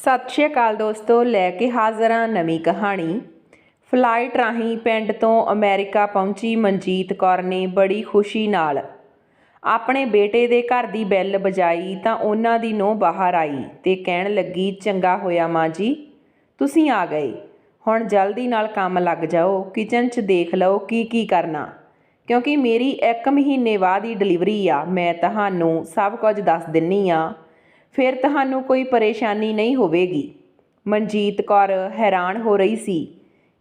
ਸਤਿ ਸ਼੍ਰੀ ਅਕਾਲ ਦੋਸਤੋ, ਲੈ ਕੇ ਹਾਜ਼ਰ ਹਾਂ ਨਵੀਂ ਕਹਾਣੀ। ਫਲਾਈਟ ਰਾਹੀਂ ਪਿੰਡ ਤੋਂ ਅਮਰੀਕਾ ਪਹੁੰਚੀ ਮਨਜੀਤ ਕੌਰ ਨੇ ਬੜੀ ਖੁਸ਼ੀ ਨਾਲ ਆਪਣੇ ਬੇਟੇ ਦੇ ਘਰ ਦੀ ਬੈਲ ਵਜਾਈ ਤਾਂ ਉਹਨਾਂ ਦੀ ਨੂੰਹ ਬਾਹਰ ਆਈ ਤੇ ਕਹਿਣ ਲੱਗੀ, ਚੰਗਾ ਹੋਇਆ ਮਾਂ ਜੀ ਤੁਸੀਂ ਆ ਗਏ। ਹੁਣ ਜਲਦੀ ਨਾਲ ਕੰਮ ਲੱਗ ਜਾਓ, ਕਿਚਨ 'ਚ ਦੇਖ ਲਓ ਕੀ ਕਰਨਾ, ਕਿਉਂਕਿ ਮੇਰੀ 1 ਮਹੀਨੇ ਬਾਅਦ ਹੀ ਡਿਲੀਵਰੀ ਆ। ਮੈਂ ਤੁਹਾਨੂੰ ਸਭ ਕੁਝ ਦੱਸ ਦਿੰਨੀ ਆ, ਫਿਰ ਤੁਹਾਨੂੰ ਕੋਈ ਪਰੇਸ਼ਾਨੀ ਨਹੀਂ ਹੋਵੇਗੀ। ਮਨਜੀਤ ਕੌਰ ਹੈਰਾਨ ਹੋ ਰਹੀ ਸੀ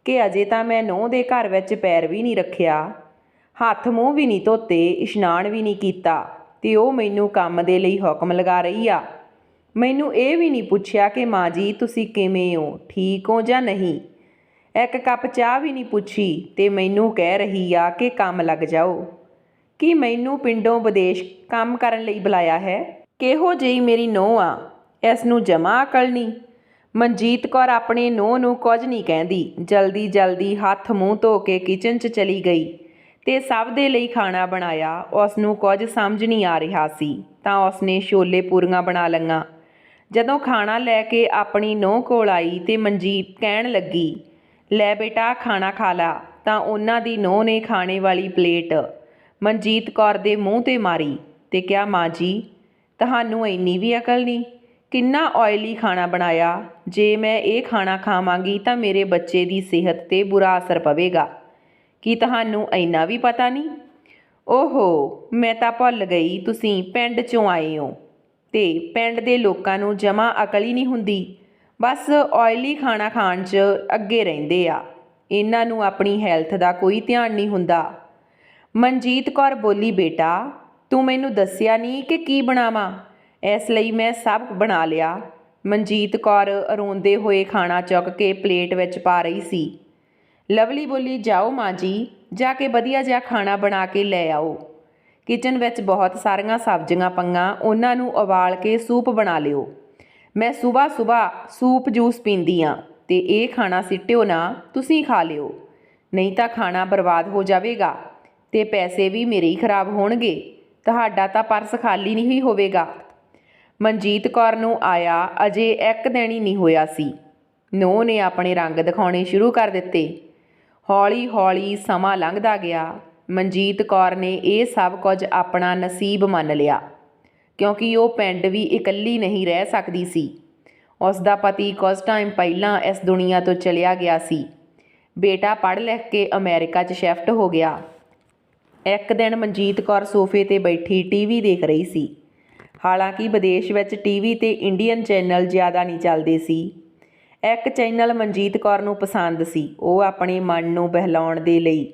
ਕਿ ਅਜੇ ਤਾਂ ਮੈਂ ਨੂੰਹ ਦੇ ਘਰ ਵਿੱਚ ਪੈਰ ਵੀ ਨਹੀਂ ਰੱਖਿਆ, ਹੱਥ ਮੂੰਹ ਵੀ ਨਹੀਂ ਧੋਤੇ, ਇਸ਼ਨਾਨ ਵੀ ਨਹੀਂ ਕੀਤਾ ਤੇ ਉਹ ਮੈਨੂੰ ਕੰਮ ਦੇ ਲਈ ਹੁਕਮ ਲਗਾ ਰਹੀ ਆ। ਮੈਨੂੰ ਇਹ ਵੀ ਨਹੀਂ ਪੁੱਛਿਆ ਕਿ ਮਾਂ ਜੀ ਤੁਸੀਂ ਕਿਵੇਂ ਹੋ, ਠੀਕ ਹੋ ਜਾਂ ਨਹੀਂ। 1 ਕੱਪ ਚਾਹ ਵੀ ਨਹੀਂ ਪੁੱਛੀ ਤੇ ਮੈਨੂੰ ਕਹਿ ਰਹੀ ਆ ਕਿ ਕੰਮ ਲੱਗ ਜਾਓ। ਕੀ ਮੈਨੂੰ ਪਿੰਡੋਂ ਵਿਦੇਸ਼ ਕੰਮ ਕਰਨ ਲਈ ਬੁਲਾਇਆ ਹੈ? ਕਿਹੋ ਜਿਹੀ ਮੇਰੀ ਨੂੰਹ ਆ, ਇਸ ਨੂੰ ਜਮਾਂ ਅਕਲ ਨਹੀਂ। ਮਨਜੀਤ ਕੌਰ ਆਪਣੇ ਨੂੰਹ ਨੂੰ ਕੁਝ ਨਹੀਂ ਕਹਿੰਦੀ, ਜਲਦੀ ਹੱਥ ਮੂੰਹ ਧੋ ਕੇ ਕਿਚਨ 'ਚ ਚਲੀ ਗਈ ਤੇ ਸਭ ਦੇ ਲਈ ਖਾਣਾ ਬਣਾਇਆ। ਉਸ ਨੂੰ ਕੁਝ ਸਮਝ ਨਹੀਂ ਆ ਰਿਹਾ ਸੀ ਤਾਂ ਉਸਨੇ ਛੋਲੇ ਪੂਰੀਆਂ ਬਣਾ ਲਈਆਂ। ਜਦੋਂ ਖਾਣਾ ਲੈ ਕੇ ਆਪਣੀ ਨੂੰਹ ਕੋਲ ਆਈ ਤੇ ਮਨਜੀਤ ਕਹਿਣ ਲੱਗੀ, ਲੈ ਬੇਟਾ ਖਾਣਾ ਖਾ ਲਾ, ਤਾਂ ਉਹਨਾਂ ਦੀ ਨੂੰਹ ਨੇ ਖਾਣੇ ਵਾਲੀ ਪਲੇਟ ਮਨਜੀਤ ਕੌਰ ਦੇ ਮੂੰਹ 'ਤੇ ਮਾਰੀ ਤੇ ਕਿਹਾ, ਮਾਂ ਜੀ ਤੁਹਾਨੂੰ ਇੰਨੀ ਵੀ ਅਕਲ ਨਹੀਂ, ਕਿੰਨਾ ਆਇਲੀ ਖਾਣਾ ਬਣਾਇਆ। ਜੇ ਮੈਂ ਇਹ ਖਾਣਾ ਖਾਵਾਂਗੀ ਤਾਂ ਮੇਰੇ ਬੱਚੇ ਦੀ ਸਿਹਤ 'ਤੇ ਬੁਰਾ ਅਸਰ ਪਵੇਗਾ। ਕੀ ਤੁਹਾਨੂੰ ਇੰਨਾ ਵੀ ਪਤਾ ਨਹੀਂ? ਓਹੋ, ਮੈਂ ਤਾਂ ਭੁੱਲ ਗਈ ਤੁਸੀਂ ਪਿੰਡ 'ਚੋਂ ਆਏ ਹੋ ਤੇ ਪਿੰਡ ਦੇ ਲੋਕਾਂ ਨੂੰ ਜਮਾਂ ਅਕਲ ਹੀ ਨਹੀਂ ਹੁੰਦੀ, ਬਸ ਆਇਲੀ ਖਾਣਾ ਖਾਣ 'ਚ ਅੱਗੇ ਰਹਿੰਦੇ ਆ। ਇਹਨਾਂ ਨੂੰ ਆਪਣੀ ਹੈਲਥ ਦਾ ਕੋਈ ਧਿਆਨ ਨਹੀਂ ਹੁੰਦਾ। ਮਨਜੀਤ ਕੌਰ ਬੋਲੀ, ਬੇਟਾ ਤੂੰ ਮੈਨੂੰ ਦੱਸਿਆ ਨਹੀਂ ਕਿ ਕੀ ਬਣਾਵਾਂ, ਇਸ ਲਈ ਮੈਂ ਸਭ ਬਣਾ ਲਿਆ। ਮਨਜੀਤ ਕੌਰ ਰੋਂਦੇ ਹੋਏ ਖਾਣਾ ਚੁੱਕ ਕੇ ਪਲੇਟ ਵਿੱਚ ਪਾ ਰਹੀ ਸੀ। ਲਵਲੀ ਬੋਲੀ, ਜਾਓ ਮਾਂ ਜੀ, ਜਾ ਕੇ ਵਧੀਆ ਜਿਹਾ ਖਾਣਾ ਬਣਾ ਕੇ ਲੈ ਆਓ। ਕਿਚਨ ਵਿੱਚ ਬਹੁਤ ਸਾਰੀਆਂ ਸਬਜ਼ੀਆਂ ਪਈਆਂ, ਉਹਨਾਂ ਨੂੰ ਉਬਾਲ ਕੇ ਸੂਪ ਬਣਾ ਲਿਓ। ਮੈਂ ਸੁਬਾਹ ਸੂਪ ਜੂਸ ਪੀਂਦੀ ਹਾਂ ਤੇ ਇਹ ਖਾਣਾ ਸਿੱਟਿਓ ਨਾ, ਤੁਸੀਂ ਖਾ ਲਿਓ, ਨਹੀਂ ਤਾਂ ਖਾਣਾ ਬਰਬਾਦ ਹੋ ਜਾਵੇਗਾ ਤੇ ਪੈਸੇ ਵੀ ਮੇਰੇ ਹੀ ਖਰਾਬ ਹੋਣਗੇ, ਤੁਹਾਡਾ ਤਾਂ ਪਰਸ ਖਾਲੀ ਨਹੀਂ ਹੋਵੇਗਾ। ਮਨਜੀਤ ਕੌਰ ਨੂੰ ਆਇਆ ਅਜੇ 1 ਦਿਨ ਹੀ ਨਹੀਂ ਹੋਇਆ ਸੀ, ਨੂੰਹ ਨੇ ਆਪਣੇ ਰੰਗ ਦਿਖਾਉਣੇ ਸ਼ੁਰੂ ਕਰ ਦਿੱਤੇ। ਹੌਲੀ ਸਮਾਂ ਲੰਘਦਾ ਗਿਆ। ਮਨਜੀਤ ਕੌਰ ਨੇ ਇਹ ਸਭ ਕੁਝ ਆਪਣਾ ਨਸੀਬ ਮੰਨ ਲਿਆ, ਕਿਉਂਕਿ ਉਹ ਪਿੰਡ ਵੀ ਇਕੱਲੀ ਨਹੀਂ ਰਹਿ ਸਕਦੀ ਸੀ। ਉਸ ਦਾ ਪਤੀ ਕੁਝ ਟਾਈਮ ਪਹਿਲਾਂ ਇਸ ਦੁਨੀਆ ਤੋਂ ਚਲਿਆ ਗਿਆ ਸੀ। ਬੇਟਾ ਪੜ੍ਹ ਲਿਖ ਕੇ ਅਮਰੀਕਾ 'ਚ ਸ਼ਿਫਟ ਹੋ ਗਿਆ। ਇੱਕ ਦਿਨ ਮਨਜੀਤ ਕੌਰ ਸੋਫੇ 'ਤੇ ਬੈਠੀ ਟੀਵੀ ਦੇਖ ਰਹੀ ਸੀ। ਹਾਲਾਂਕਿ ਵਿਦੇਸ਼ ਵਿੱਚ ਟੀਵੀ 'ਤੇ ਇੰਡੀਅਨ ਚੈਨਲ ਜ਼ਿਆਦਾ ਨਹੀਂ ਚੱਲਦੇ ਸੀ। ਇੱਕ ਚੈਨਲ ਮਨਜੀਤ ਕੌਰ ਨੂੰ ਪਸੰਦ ਸੀ। ਉਹ ਆਪਣੇ ਮਨ ਨੂੰ ਬਹਿਲਾਉਣ ਦੇ ਲਈ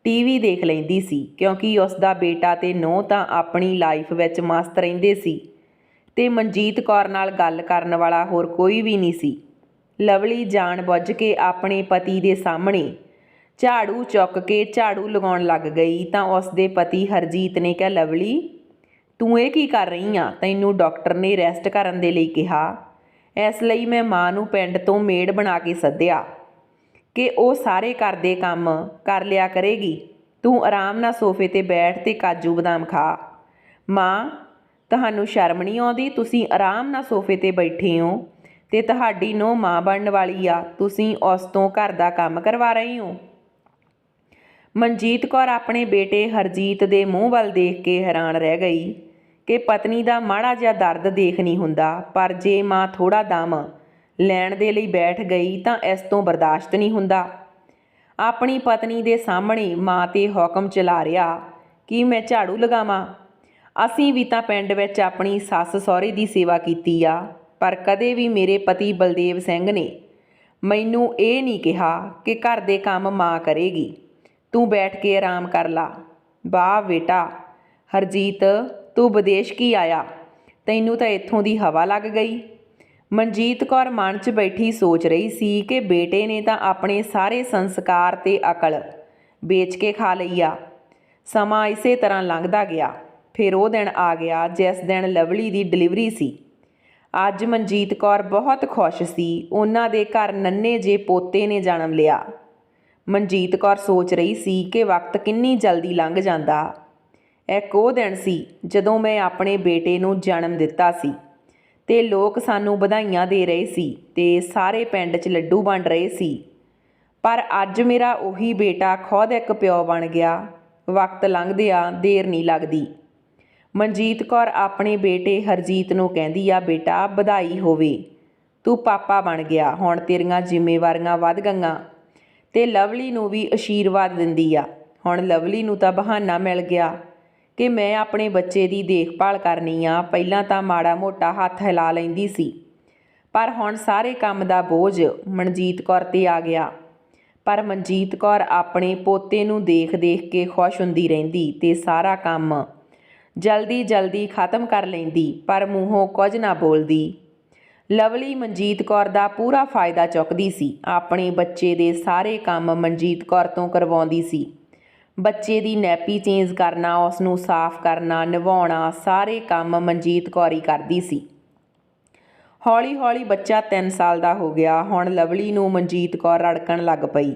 ਟੀਵੀ ਦੇਖ ਲੈਂਦੀ ਸੀ, ਕਿਉਂਕਿ ਉਸ ਦਾ ਬੇਟਾ ਤੇ ਨੂੰਹ ਤਾਂ ਆਪਣੀ ਲਾਈਫ ਵਿੱਚ ਮਸਤ ਰਹਿੰਦੇ ਸੀ ਤੇ ਮਨਜੀਤ ਕੌਰ ਨਾਲ ਗੱਲ ਕਰਨ ਵਾਲਾ ਹੋਰ ਕੋਈ ਵੀ ਨਹੀਂ ਸੀ। ਲਵਲੀ ਜਾਣ ਬੁੱਝ ਕੇ ਆਪਣੇ ਪਤੀ ਦੇ ਸਾਹਮਣੇ ਝਾੜੂ ਚੁੱਕ ਕੇ ਝਾੜੂ ਲਗਾਉਣ ਲੱਗ ਗਈ ਤਾਂ ਉਸ ਦੇ ਪਤੀ ਹਰਜੀਤ ਨੇ ਕਿਹਾ, ਲਵਲੀ ਤੂੰ ਇਹ ਕੀ ਕਰ ਰਹੀ ਆ? ਤੈਨੂੰ ਡਾਕਟਰ ਨੇ ਰੈਸਟ ਕਰਨ ਦੇ ਲਈ ਕਿਹਾ, ਇਸ ਲਈ ਮੈਂ ਮਾਂ ਨੂੰ ਪਿੰਡ ਤੋਂ ਮੇਡ ਬਣਾ ਕੇ ਸੱਦਿਆ ਕਿ ਉਹ ਸਾਰੇ ਘਰ ਦੇ ਕੰਮ ਕਰ ਲਿਆ ਕਰੇਗੀ। ਤੂੰ ਆਰਾਮ ਨਾਲ ਸੋਫੇ 'ਤੇ ਬੈਠ ਤੇ ਕਾਜੂ ਬਦਾਮ ਖਾ। ਮਾਂ ਤੁਹਾਨੂੰ ਸ਼ਰਮ ਨਹੀਂ ਆਉਂਦੀ? ਤੁਸੀਂ ਆਰਾਮ ਨਾਲ ਸੋਫੇ 'ਤੇ ਬੈਠੇ ਹੋ ਤੇ ਤੁਹਾਡੀ ਨੂੰਹ ਮਾਂ ਬਣਨ ਵਾਲੀ ਆ, ਤੁਸੀਂ ਉਸ ਤੋਂ ਘਰ ਦਾ ਕੰਮ ਕਰਵਾ ਰਹੇ ਹੋ। ਮਨਜੀਤ ਕੌਰ ਆਪਣੇ ਬੇਟੇ ਹਰਜੀਤ ਦੇ ਮੂੰਹ ਵੱਲ ਦੇਖ ਕੇ ਹੈਰਾਨ ਰਹਿ ਗਈ ਕਿ ਪਤਨੀ ਦਾ ਮਾੜਾ ਜਿਹਾ ਦਰਦ ਦੇਖ ਨਹੀਂ ਹੁੰਦਾ, ਪਰ ਜੇ ਮਾਂ ਥੋੜ੍ਹਾ ਦਮ ਲੈਣ ਦੇ ਲਈ ਬੈਠ ਗਈ ਤਾਂ ਇਸ ਤੋਂ ਬਰਦਾਸ਼ਤ ਨਹੀਂ ਹੁੰਦਾ। ਆਪਣੀ ਪਤਨੀ ਦੇ ਸਾਹਮਣੇ ਮਾਂ 'ਤੇ ਹੁਕਮ ਚਲਾ ਰਿਹਾ ਕਿ ਮੈਂ ਝਾੜੂ ਲਗਾਵਾਂ। ਅਸੀਂ ਵੀ ਤਾਂ ਪਿੰਡ ਵਿੱਚ ਆਪਣੀ ਸੱਸ ਸਹੁਰੇ ਦੀ ਸੇਵਾ ਕੀਤੀ ਆ, ਪਰ ਕਦੇ ਵੀ ਮੇਰੇ ਪਤੀ ਬਲਦੇਵ ਸਿੰਘ ਨੇ ਮੈਨੂੰ ਇਹ ਨਹੀਂ ਕਿਹਾ ਕਿ ਘਰ ਦੇ ਕੰਮ ਮਾਂ ਕਰੇਗੀ। ਤੂੰ ਬੈਠ ਕੇ ਆਰਾਮ ਕਰ ਲਾ। ਵਾਹ ਬੇਟਾ ਹਰਜੀਤ, ਤੂੰ ਵਿਦੇਸ਼ ਕੀ ਆਇਆ, ਤੈਨੂੰ ਤਾਂ ਇੱਥੋਂ ਦੀ ਹਵਾ ਲੱਗ ਗਈ। ਮਨਜੀਤ ਕੌਰ ਮਨ 'ਚ ਬੈਠੀ ਸੋਚ ਰਹੀ ਸੀ ਕਿ ਬੇਟੇ ਨੇ ਤਾਂ ਆਪਣੇ ਸਾਰੇ ਸੰਸਕਾਰ ਤੇ ਅਕਲ ਵੇਚ ਕੇ ਖਾ ਲਈ ਆ। ਸਮਾਂ ਇਸੇ ਤਰ੍ਹਾਂ ਲੰਘਦਾ ਗਿਆ। ਫਿਰ ਉਹ ਦਿਨ ਆ ਗਿਆ ਜਿਸ ਦਿਨ ਲਵਲੀ ਦੀ ਡਿਲੀਵਰੀ ਸੀ। ਅੱਜ ਮਨਜੀਤ ਕੌਰ ਬਹੁਤ ਖੁਸ਼ ਸੀ। ਉਹਨਾਂ ਦੇ ਘਰ ਨੰਨੇ ਜੇ ਪੋਤੇ ਨੇ ਜਨਮ ਲਿਆ। ਮਨਜੀਤ ਕੌਰ ਸੋਚ ਰਹੀ ਸੀ ਕਿ ਵਕਤ ਕਿੰਨੀ ਜਲਦੀ ਲੰਘ ਜਾਂਦਾ। ਇੱਕ ਉਹ ਦਿਨ ਸੀ ਜਦੋਂ ਮੈਂ ਆਪਣੇ ਬੇਟੇ ਨੂੰ ਜਨਮ ਦਿੱਤਾ ਸੀ ਤੇ ਲੋਕ ਸਾਨੂੰ ਵਧਾਈਆਂ ਦੇ ਰਹੇ ਸੀ ਤੇ ਸਾਰੇ ਪਿੰਡ 'ਚ ਲੱਡੂ ਵੰਡ ਰਹੇ ਸੀ। ਪਰ ਅੱਜ ਮੇਰਾ ਉਹੀ ਬੇਟਾ ਖੁਦ ਇੱਕ ਪਿਓ ਬਣ ਗਿਆ। ਵਕਤ ਲੰਘਦਿਆਂ ਦੇਰ ਨਹੀਂ ਲੱਗਦੀ। ਮਨਜੀਤ ਕੌਰ ਆਪਣੇ ਬੇਟੇ ਹਰਜੀਤ ਨੂੰ ਕਹਿੰਦੀ ਆ, ਬੇਟਾ ਵਧਾਈ ਹੋਵੇ, ਤੂੰ ਪਾਪਾ ਬਣ ਗਿਆ, ਹੁਣ ਤੇਰੀਆਂ ਜ਼ਿੰਮੇਵਾਰੀਆਂ ਵੱਧ ਗਈਆਂ। ਤੇ ਲਵਲੀ ਨੂੰ ਵੀ ਆਸ਼ੀਰਵਾਦ ਦਿੰਦੀ ਆ। ਹੁਣ ਲਵਲੀ ਨੂੰ ਤਾਂ ਬਹਾਨਾ ਮਿਲ ਗਿਆ ਕਿ ਮੈਂ ਆਪਣੇ ਬੱਚੇ ਦੀ ਦੇਖਭਾਲ ਕਰਨੀ ਆ। ਪਹਿਲਾਂ ਤਾਂ ਮਾੜਾ ਮੋਟਾ ਹੱਥ ਹਿਲਾ ਲੈਂਦੀ ਸੀ, ਪਰ ਹੁਣ ਸਾਰੇ ਕੰਮ ਦਾ ਬੋਝ ਮਨਜੀਤ ਕੌਰ 'ਤੇ ਆ ਗਿਆ। ਪਰ ਮਨਜੀਤ ਕੌਰ ਆਪਣੇ ਪੋਤੇ ਨੂੰ ਦੇਖ ਦੇਖ ਕੇ ਖੁਸ਼ ਹੁੰਦੀ ਰਹਿੰਦੀ ਤੇ ਸਾਰਾ ਕੰਮ ਜਲਦੀ ਜਲਦੀ ਖ਼ਤਮ ਕਰ ਲੈਂਦੀ, ਪਰ ਮੂੰਹੋਂ ਕੁਝ ਨਾ ਬੋਲਦੀ। ਲਵਲੀ ਮਨਜੀਤ ਕੌਰ ਦਾ ਪੂਰਾ ਫਾਇਦਾ ਚੁੱਕਦੀ ਸੀ। ਆਪਣੇ ਬੱਚੇ ਦੇ ਸਾਰੇ ਕੰਮ ਮਨਜੀਤ ਕੌਰ ਤੋਂ ਕਰਵਾਉਂਦੀ ਸੀ। ਬੱਚੇ ਦੀ ਨੈਪੀ ਚੇਂਜ ਕਰਨਾ, ਉਸ ਨੂੰ ਸਾਫ਼ ਕਰਨਾ, ਨਵਾਉਣਾ, ਸਾਰੇ ਕੰਮ ਮਨਜੀਤ ਕੌਰ ਹੀ ਕਰਦੀ ਸੀ। ਹੌਲੀ ਹੌਲੀ ਬੱਚਾ 3 ਸਾਲ ਦਾ ਹੋ ਗਿਆ। ਹੁਣ ਲਵਲੀ ਨੂੰ ਮਨਜੀਤ ਕੌਰ ਰੜਕਣ ਲੱਗ ਪਈ,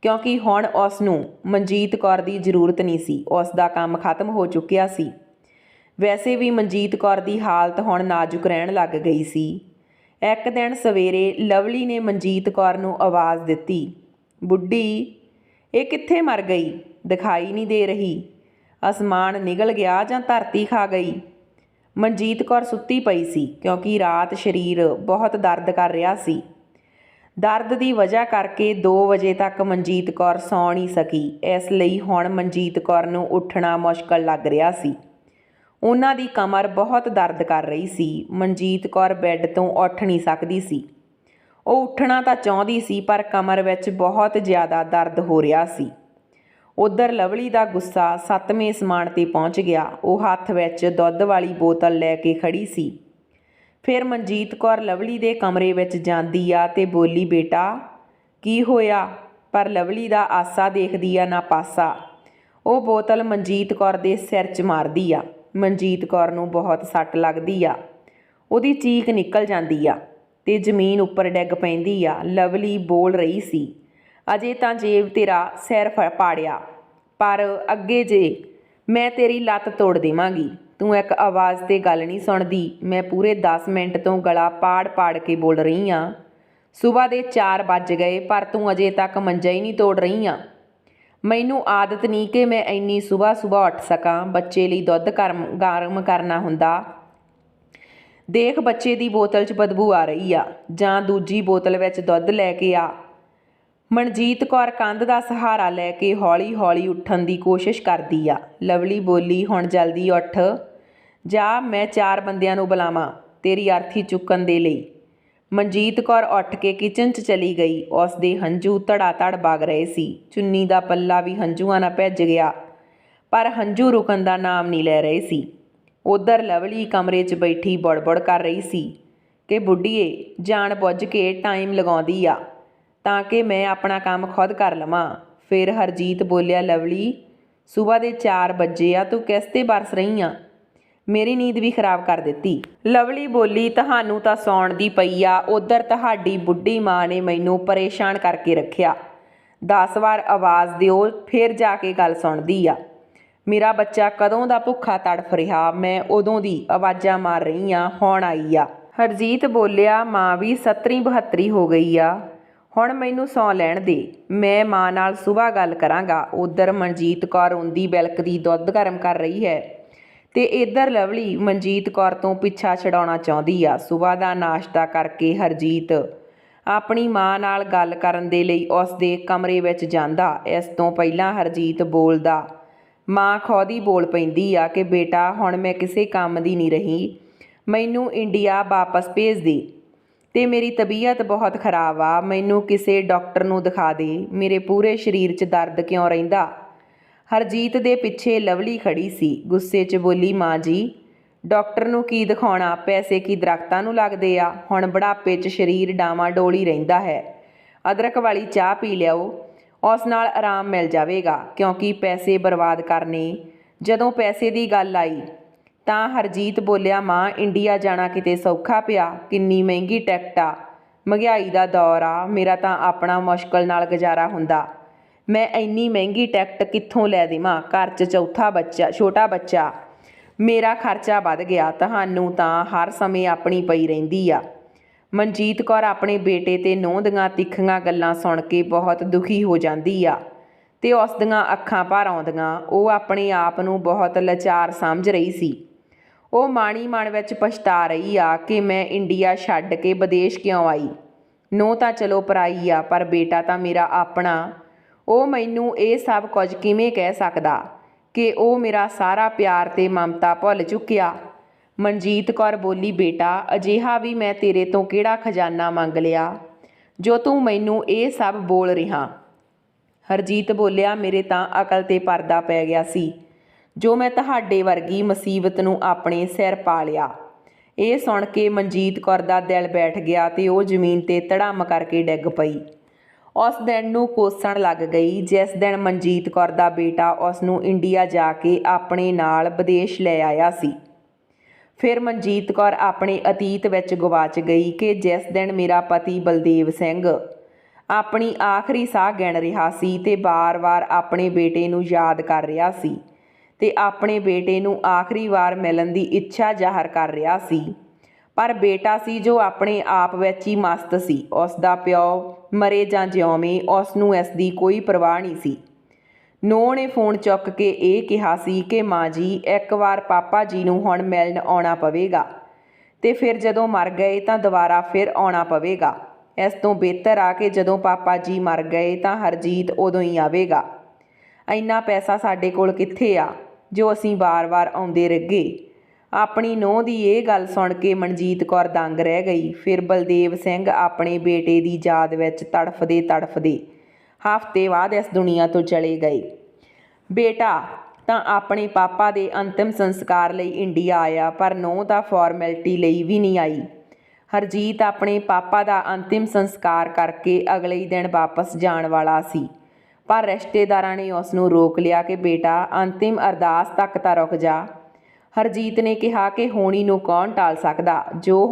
ਕਿਉਂਕਿ ਹੁਣ ਉਸ ਨੂੰ ਮਨਜੀਤ ਕੌਰ ਦੀ ਜ਼ਰੂਰਤ ਨਹੀਂ ਸੀ। ਉਸ ਦਾ ਕੰਮ ਖਤਮ ਹੋ ਚੁੱਕਿਆ ਸੀ। ਵੈਸੇ ਵੀ ਮਨਜੀਤ ਕੌਰ ਦੀ ਹਾਲਤ ਹੁਣ ਨਾਜ਼ੁਕ ਰਹਿਣ ਲੱਗ ਗਈ ਸੀ। ਇੱਕ ਦਿਨ ਸਵੇਰੇ ਲਵਲੀ ਨੇ ਮਨਜੀਤ ਕੌਰ ਨੂੰ ਆਵਾਜ਼ ਦਿੱਤੀ, ਬੁੱਢੀ, ਇਹ ਕਿੱਥੇ ਮਰ ਗਈ? ਦਿਖਾਈ ਨਹੀਂ ਦੇ ਰਹੀ। ਅਸਮਾਨ ਨਿਗਲ ਗਿਆ ਜਾਂ ਧਰਤੀ ਖਾ ਗਈ? ਮਨਜੀਤ ਕੌਰ ਸੁੱਤੀ ਪਈ ਸੀ, ਕਿਉਂਕਿ ਰਾਤ ਸਰੀਰ ਬਹੁਤ ਦਰਦ ਕਰ ਰਿਹਾ ਸੀ। ਦਰਦ ਦੀ ਵਜ੍ਹਾ ਕਰਕੇ 2 ਵਜੇ ਤੱਕ ਮਨਜੀਤ ਕੌਰ ਸੌਂ ਨਹੀਂ ਸਕੀ। ਇਸ ਲਈ ਹੁਣ ਮਨਜੀਤ ਕੌਰ ਨੂੰ ਉੱਠਣਾ ਮੁਸ਼ਕਲ ਲੱਗ ਰਿਹਾ ਸੀ। ਉਹਨਾਂ ਦੀ ਕਮਰ ਬਹੁਤ ਦਰਦ ਕਰ ਰਹੀ ਸੀ। ਮਨਜੀਤ ਕੌਰ ਬੈੱਡ ਤੋਂ ਉੱਠ ਨਹੀਂ ਸਕਦੀ ਸੀ। ਉਹ ਉੱਠਣਾ ਤਾਂ ਚਾਹੁੰਦੀ ਸੀ, ਪਰ ਕਮਰ ਵਿੱਚ ਬਹੁਤ ਜ਼ਿਆਦਾ ਦਰਦ ਹੋ ਰਿਹਾ ਸੀ। ਉੱਧਰ ਲਵਲੀ ਦਾ ਗੁੱਸਾ 7ਵੇਂ ਅਸਮਾਨ 'ਤੇ ਪਹੁੰਚ ਗਿਆ। ਉਹ ਹੱਥ ਵਿੱਚ ਦੁੱਧ ਵਾਲੀ ਬੋਤਲ ਲੈ ਕੇ ਖੜੀ ਸੀ। ਫਿਰ ਮਨਜੀਤ ਕੌਰ ਲਵਲੀ ਦੇ ਕਮਰੇ ਵਿੱਚ ਜਾਂਦੀ ਆ ਤੇ ਬੋਲੀ, ਬੇਟਾ ਕੀ ਹੋਇਆ? ਪਰ ਲਵਲੀ ਦਾ ਆਸਾ ਦੇਖਦੀ ਆ ਨਾ ਪਾਸਾ। ਉਹ ਬੋਤਲ ਮਨਜੀਤ ਕੌਰ ਦੇ ਸਿਰ 'ਚ ਮਾਰਦੀ ਆ। ਮਨਜੀਤ ਕੌਰ ਨੂੰ ਬਹੁਤ ਸੱਟ ਲੱਗਦੀ ਆ। ਉਹਦੀ ਚੀਕ ਨਿਕਲ ਜਾਂਦੀ ਆ ਤੇ ਜ਼ਮੀਨ ਉੱਪਰ ਡਿੱਗ ਪੈਂਦੀ ਆ। ਲਵਲੀ ਬੋਲ ਰਹੀ ਸੀ, ਅਜੇ ਤਾਂ ਜੇਬ ਤੇਰਾ ਸਿਰ ਪਾੜਿਆ, ਪਰ ਅੱਗੇ ਜੇ ਮੈਂ ਤੇਰੀ ਲੱਤ ਤੋੜ ਦੇਵਾਂਗੀ। ਤੂੰ ਇੱਕ ਆਵਾਜ਼ 'ਤੇ ਗੱਲ ਨਹੀਂ ਸੁਣਦੀ। ਮੈਂ ਪੂਰੇ 10 ਮਿੰਟ ਤੋਂ ਗਲਾ ਪਾੜ ਪਾੜ ਕੇ ਬੋਲ ਰਹੀ ਹਾਂ। ਸੁਬਾਹ ਦੇ 4 ਵੱਜ ਗਏ, ਪਰ ਤੂੰ ਅਜੇ ਤੱਕ ਮੰਜਾ ਹੀ ਨਹੀਂ ਤੋੜ ਰਹੀ ਆ। ਮੈਨੂੰ ਆਦਤ ਨਹੀਂ ਕਿ ਮੈਂ ਇੰਨੀ ਸੁਬਾਹ ਉੱਠ ਸਕਾਂ। ਬੱਚੇ ਲਈ ਦੁੱਧ ਗਰਮ ਕਰਨਾ ਹੁੰਦਾ। ਦੇਖ, ਬੱਚੇ ਦੀ ਬੋਤਲ 'ਚ ਬਦਬੂ ਆ ਰਹੀ ਆ, ਜਾਂ ਦੂਜੀ ਬੋਤਲ ਵਿੱਚ ਦੁੱਧ ਲੈ ਕੇ ਆ। ਮਨਜੀਤ ਕੌਰ ਕੰਧ ਦਾ ਸਹਾਰਾ ਲੈ ਕੇ ਹੌਲੀ ਹੌਲੀ ਉੱਠਣ ਦੀ ਕੋਸ਼ਿਸ਼ ਕਰਦੀ ਆ। ਲਵਲੀ ਬੋਲੀ, ਹੁਣ ਜਲਦੀ ਉੱਠ ਜਾ, ਮੈਂ 4 ਬੰਦਿਆਂ ਨੂੰ ਬੁਲਾਵਾਂ ਤੇਰੀ ਅਰਥੀ ਚੁੱਕਣ ਦੇ ਲਈ। ਮਨਜੀਤ ਕੌਰ ਉੱਠ ਕੇ ਕਿਚਨ 'ਚ ਚਲੀ ਗਈ। ਉਸ ਦੇ ਹੰਝੂ ਧੜਾ ਧੜ ਵਗ ਰਹੇ ਸੀ। ਚੁੰਨੀ ਦਾ ਪੱਲਾ ਵੀ ਹੰਝੂਆਂ ਨਾਲ ਭਿੱਜ ਗਿਆ, ਪਰ ਹੰਝੂ ਰੁਕਣ ਦਾ ਨਾਮ ਨਹੀਂ ਲੈ ਰਹੇ ਸੀ। ਉੱਧਰ ਲਵਲੀ ਕਮਰੇ 'ਚ ਬੈਠੀ ਬੁੜਬੁੜ ਕਰ ਰਹੀ ਸੀ ਕਿ ਬੁੱਢੀਏ ਜਾਣ ਬੁੱਝ ਕੇ ਟਾਈਮ ਲਗਾਉਂਦੀ ਆ ਤਾਂ ਕਿ ਮੈਂ ਆਪਣਾ ਕੰਮ ਖੁਦ ਕਰ ਲਵਾਂ। ਫਿਰ ਹਰਜੀਤ ਬੋਲਿਆ, ਲਵਲੀ ਸੁਬਾਹ ਦੇ 4 ਵਜੇ ਆ, ਤੂੰ ਕਿਸ 'ਤੇ ਬਰਸ ਰਹੀ ਆ? ਮੇਰੀ ਨੀਂਦ ਵੀ ਖਰਾਬ ਕਰ ਦਿੱਤੀ। ਲਵਲੀ ਬੋਲੀ, ਤੁਹਾਨੂੰ ਤਾਂ ਸੌਣ ਦੀ ਪਈ ਆ। ਉੱਧਰ ਤੁਹਾਡੀ ਬੁੱਢੀ ਮਾਂ ਨੇ ਮੈਨੂੰ ਪਰੇਸ਼ਾਨ ਕਰਕੇ ਰੱਖਿਆ। 10 ਵਾਰ ਆਵਾਜ਼ ਦਿਓ, ਫਿਰ ਜਾ ਕੇ ਗੱਲ ਸੁਣਦੀ ਆ। ਮੇਰਾ ਬੱਚਾ ਕਦੋਂ ਦਾ ਭੁੱਖਾ ਤੜਫ ਰਿਹਾ, ਮੈਂ ਉਦੋਂ ਦੀ ਆਵਾਜ਼ਾਂ ਮਾਰ ਰਹੀ ਆ, ਹੁਣ ਆਈ ਆ। ਹਰਜੀਤ ਬੋਲਿਆ, ਮਾਂ ਵੀ 70-72 ਹੋ ਗਈ ਆ, ਹੁਣ ਮੈਨੂੰ ਸੌਂ ਲੈਣ ਦੇ, ਮੈਂ ਮਾਂ ਨਾਲ ਸੁਬਾਹ ਗੱਲ ਕਰਾਂਗਾ। ਉੱਧਰ ਮਨਜੀਤ ਕੌਰ ਉਂਦੀ ਬਿਲਕਦੀ ਦੁੱਧ ਗਰਮ ਕਰ ਰਹੀ ਹੈ ਤੇ ਇੱਧਰ ਲਵਲੀ ਮਨਜੀਤ ਕੌਰ ਤੋਂ ਪਿੱਛਾ ਛਡਾਉਣਾ ਚਾਹੁੰਦੀ ਆ। ਸੁਬਾਹ ਦਾ ਨਾਸ਼ਤਾ ਕਰਕੇ ਹਰਜੀਤ ਆਪਣੀ ਮਾਂ ਨਾਲ ਗੱਲ ਕਰਨ ਦੇ ਲਈ ਉਸ ਦੇ ਕਮਰੇ ਵਿੱਚ ਜਾਂਦਾ। ਇਸ ਤੋਂ ਪਹਿਲਾਂ ਹਰਜੀਤ ਬੋਲਦਾ, ਮਾਂ ਖੁਦ ਹੀ ਬੋਲ ਪੈਂਦੀ ਆ ਕਿ ਬੇਟਾ ਹੁਣ ਮੈਂ ਕਿਸੇ ਕੰਮ ਦੀ ਨਹੀਂ ਰਹੀ, ਮੈਨੂੰ ਇੰਡੀਆ ਵਾਪਸ ਭੇਜ ਦੇ ਤੇ ਮੇਰੀ ਤਬੀਅਤ ਬਹੁਤ ਖਰਾਬ ਆ, ਮੈਨੂੰ ਕਿਸੇ ਡਾਕਟਰ ਨੂੰ ਦਿਖਾ ਦੇ, ਮੇਰੇ ਪੂਰੇ ਸਰੀਰ 'ਚ ਦਰਦ ਕਿਉਂ ਰਹਿੰਦਾ? ਹਰਜੀਤ ਦੇ ਪਿੱਛੇ ਲਵਲੀ ਖੜੀ ਸੀ। ਗੁੱਸੇ 'ਚ ਬੋਲੀ, ਮਾਂ ਜੀ ਡਾਕਟਰ ਨੂੰ ਕੀ ਦਿਖਾਉਣਾ, ਪੈਸੇ ਕੀ ਦਰਖਤਾਂ ਨੂੰ ਲੱਗਦੇ ਆ? ਹੁਣ ਬੁਢਾਪੇ 'ਚ ਸਰੀਰ ਡਾਵਾਂ-ਡੋਲ ਹੀ ਰਹਿੰਦਾ ਹੈ। ਅਦਰਕ ਵਾਲੀ ਚਾਹ ਪੀ ਲਿਆਓ, ਉਸ ਨਾਲ ਆਰਾਮ ਮਿਲ ਜਾਵੇਗਾ, ਕਿਉਂਕਿ ਪੈਸੇ ਬਰਬਾਦ ਕਰਨੇ। ਜਦੋਂ ਪੈਸੇ ਦੀ ਗੱਲ ਆਈ ਤਾਂ ਹਰਜੀਤ ਬੋਲਿਆ, ਮਾਂ ਇੰਡੀਆ ਜਾਣਾ ਕਿਤੇ ਸੌਖਾ ਪਿਆ, ਕਿੰਨੀ ਮਹਿੰਗੀ ਟਿਕਟ ਆ, ਮਹਿੰਗਾਈ ਦਾ ਦੌਰ ਆ, ਮੇਰਾ ਤਾਂ ਆਪਣਾ ਮੁਸ਼ਕਲ ਨਾਲ ਗੁਜ਼ਾਰਾ ਹੁੰਦਾ, ਮੈਂ ਇੰਨੀ ਮਹਿੰਗੀ ਟਿਕਟ ਕਿੱਥੋਂ ਲੈ ਦੇਵਾਂ? ਘਰ 'ਚ ਛੋਟਾ ਬੱਚਾ, ਮੇਰਾ ਖਰਚਾ ਵੱਧ ਗਿਆ, ਤੁਹਾਨੂੰ ਤਾਂ ਹਰ ਸਮੇਂ ਆਪਣੀ ਪਈ ਰਹਿੰਦੀ ਆ। ਮਨਜੀਤ ਕੌਰ ਆਪਣੇ ਬੇਟੇ ਤੇ ਨੂੰਹ ਦੀਆਂ ਤਿੱਖੀਆਂ ਗੱਲਾਂ ਸੁਣ ਕੇ ਬਹੁਤ ਦੁਖੀ ਹੋ ਜਾਂਦੀ ਆ ਤੇ ਉਸ ਦੀਆਂ ਅੱਖਾਂ ਭਰ ਆਉਂਦੀਆਂ। ਉਹ ਆਪਣੇ ਆਪ ਨੂੰ ਬਹੁਤ ਲਾਚਾਰ ਸਮਝ ਰਹੀ ਸੀ। ਉਹ ਮਾਣੀ ਮਨ ਵਿੱਚ ਪਛਤਾ ਰਹੀ ਆ ਕਿ ਮੈਂ ਇੰਡੀਆ ਛੱਡ ਕੇ ਵਿਦੇਸ਼ ਕਿਉਂ ਆਈ। ਨੂੰਹ ਤਾਂ ਚਲੋ ਪਰਾਈ ਆ, ਪਰ ਬੇਟਾ ਤਾਂ ਮੇਰਾ ਆਪਣਾ। ਉਹ ਮੈਨੂੰ ਇਹ ਸਭ ਕੁਝ ਕਿਵੇਂ ਕਹਿ ਸਕਦਾ ਕਿ ਉਹ ਮੇਰਾ ਸਾਰਾ ਪਿਆਰ ਤੇ ਮਮਤਾ ਭੁੱਲ ਚੁੱਕਿਆ। ਮਨਜੀਤ ਕੌਰ ਬੋਲੀ, ਬੇਟਾ ਅਜਿਹਾ ਵੀ ਮੈਂ ਤੇਰੇ ਤੋਂ ਕਿਹੜਾ ਖਜ਼ਾਨਾ ਮੰਗ ਲਿਆ ਜੋ ਤੂੰ ਮੈਨੂੰ ਇਹ ਸਭ ਬੋਲ ਰਿਹਾ। ਹਰਜੀਤ ਬੋਲਿਆ, ਮੇਰੇ ਤਾਂ ਅਕਲ ਤੇ ਪਰਦਾ ਪੈ ਗਿਆ ਸੀ ਜੋ ਮੈਂ ਤੁਹਾਡੇ ਵਰਗੀ ਮੁਸੀਬਤ ਨੂੰ ਆਪਣੇ ਸਿਰ ਪਾ ਲਿਆ। ਇਹ ਸੁਣ ਕੇ ਮਨਜੀਤ ਕੌਰ ਦਾ ਦਿਲ ਬੈਠ ਗਿਆ ਤੇ ਉਹ ਜ਼ਮੀਨ ਤੇ ਧੜਮ ਕਰਕੇ ਡਿੱਗ ਪਈ। ਉਸ ਦਿਨ ਨੂੰ ਕੋਸਣ ਲੱਗ ਗਈ ਜਿਸ ਦਿਨ ਮਨਜੀਤ ਕੌਰ ਦਾ ਬੇਟਾ ਉਸ ਨੂੰ ਇੰਡੀਆ ਜਾ ਕੇ ਆਪਣੇ ਨਾਲ ਵਿਦੇਸ਼ ਲੈ ਆਇਆ ਸੀ। ਫਿਰ ਮਨਜੀਤ ਕੌਰ ਆਪਣੇ ਅਤੀਤ ਵਿੱਚ ਗਵਾਚ ਗਈ ਕਿ ਜਿਸ ਦਿਨ ਮੇਰਾ ਪਤੀ ਬਲਦੇਵ ਸਿੰਘ ਆਪਣੀ ਆਖਰੀ ਸਾਹ ਗਿਣ ਰਿਹਾ ਸੀ ਤੇ ਵਾਰ-ਵਾਰ ਆਪਣੇ ਬੇਟੇ ਨੂੰ ਯਾਦ ਕਰ ਰਿਹਾ ਸੀ ਤੇ ਆਪਣੇ ਬੇਟੇ ਨੂੰ ਆਖਰੀ ਵਾਰ ਮਿਲਣ ਦੀ ਇੱਛਾ ਜ਼ਾਹਰ ਕਰ ਰਿਹਾ ਸੀ, ਪਰ ਬੇਟਾ ਸੀ ਜੋ ਆਪਣੇ ਆਪ ਵਿੱਚ ਹੀ ਮਸਤ ਸੀ। ਉਸ ਦਾ ਪਿਓ ਮਰੇ ਜਾਂ ਜਿਉਵੇਂ ਉਸ ਨੂੰ ਇਸ ਦੀ ਕੋਈ ਪਰਵਾਹ ਨਹੀਂ ਸੀ। ਨੂੰਹ ਨੇ ਫੋਨ ਚੁੱਕ ਕੇ ਇਹ ਕਿਹਾ ਸੀ ਕਿ ਮਾਂ ਜੀ, ਇੱਕ ਵਾਰ ਪਾਪਾ ਜੀ ਨੂੰ ਹੁਣ ਮਿਲਣ ਆਉਣਾ ਪਵੇਗਾ ਤੇ ਫਿਰ ਜਦੋਂ ਮਰ ਗਏ ਤਾਂ ਦੁਬਾਰਾ ਫਿਰ ਆਉਣਾ ਪਵੇਗਾ। ਇਸ ਤੋਂ ਬਿਹਤਰ ਆ ਕਿ ਜਦੋਂ ਪਾਪਾ ਜੀ ਮਰ ਗਏ ਤਾਂ ਹਰਜੀਤ ਉਦੋਂ ਹੀ ਆਵੇਗਾ। ਇੰਨਾ ਪੈਸਾ ਸਾਡੇ ਕੋਲ ਕਿੱਥੇ ਆ ਜੋ ਅਸੀਂ ਵਾਰ-ਵਾਰ ਆਉਂਦੇ ਰਹਿਗੇ। ਆਪਣੀ ਨੂੰਹ ਦੀ ਇਹ ਗੱਲ ਸੁਣ ਕੇ ਮਨਜੀਤ ਕੌਰ ਦੰਗ ਰਹਿ ਗਈ। ਫਿਰ ਬਲਦੇਵ ਸਿੰਘ ਆਪਣੇ ਬੇਟੇ ਦੀ ਯਾਦ ਵਿੱਚ ਤੜਫਦੇ ਤੜਫਦੇ ਹਫ਼ਤੇ ਬਾਅਦ ਇਸ ਦੁਨੀਆ ਤੋਂ ਚਲੇ ਗਏ। ਬੇਟਾ ਤਾਂ ਆਪਣੇ ਪਾਪਾ ਦੇ ਅੰਤਿਮ ਸੰਸਕਾਰ ਲਈ ਇੰਡੀਆ ਆਇਆ, ਪਰ ਨੂੰਹ ਤਾਂ ਫਾਰਮੈਲਿਟੀ ਲਈ ਵੀ ਨਹੀਂ ਆਈ। ਹਰਜੀਤ ਆਪਣੇ ਪਾਪਾ ਦਾ ਅੰਤਿਮ ਸੰਸਕਾਰ ਕਰਕੇ ਅਗਲੇ ਹੀ ਦਿਨ ਵਾਪਸ ਜਾਣ ਵਾਲਾ ਸੀ, ਪਰ ਰਿਸ਼ਤੇਦਾਰਾਂ ਨੇ ਉਸ ਨੂੰ ਰੋਕ ਲਿਆ ਕਿ ਬੇਟਾ ਅੰਤਿਮ ਅਰਦਾਸ ਤੱਕ ਤਾਂ ਰੁਕ ਜਾ। ਹਰਜੀਤ ਨੇ ਕਿਹਾ ਕਿ ਹੋਣੀ ਨੂੰ ਕੌਣ ਟਾਲ ਸਕਦਾ। ਜੋ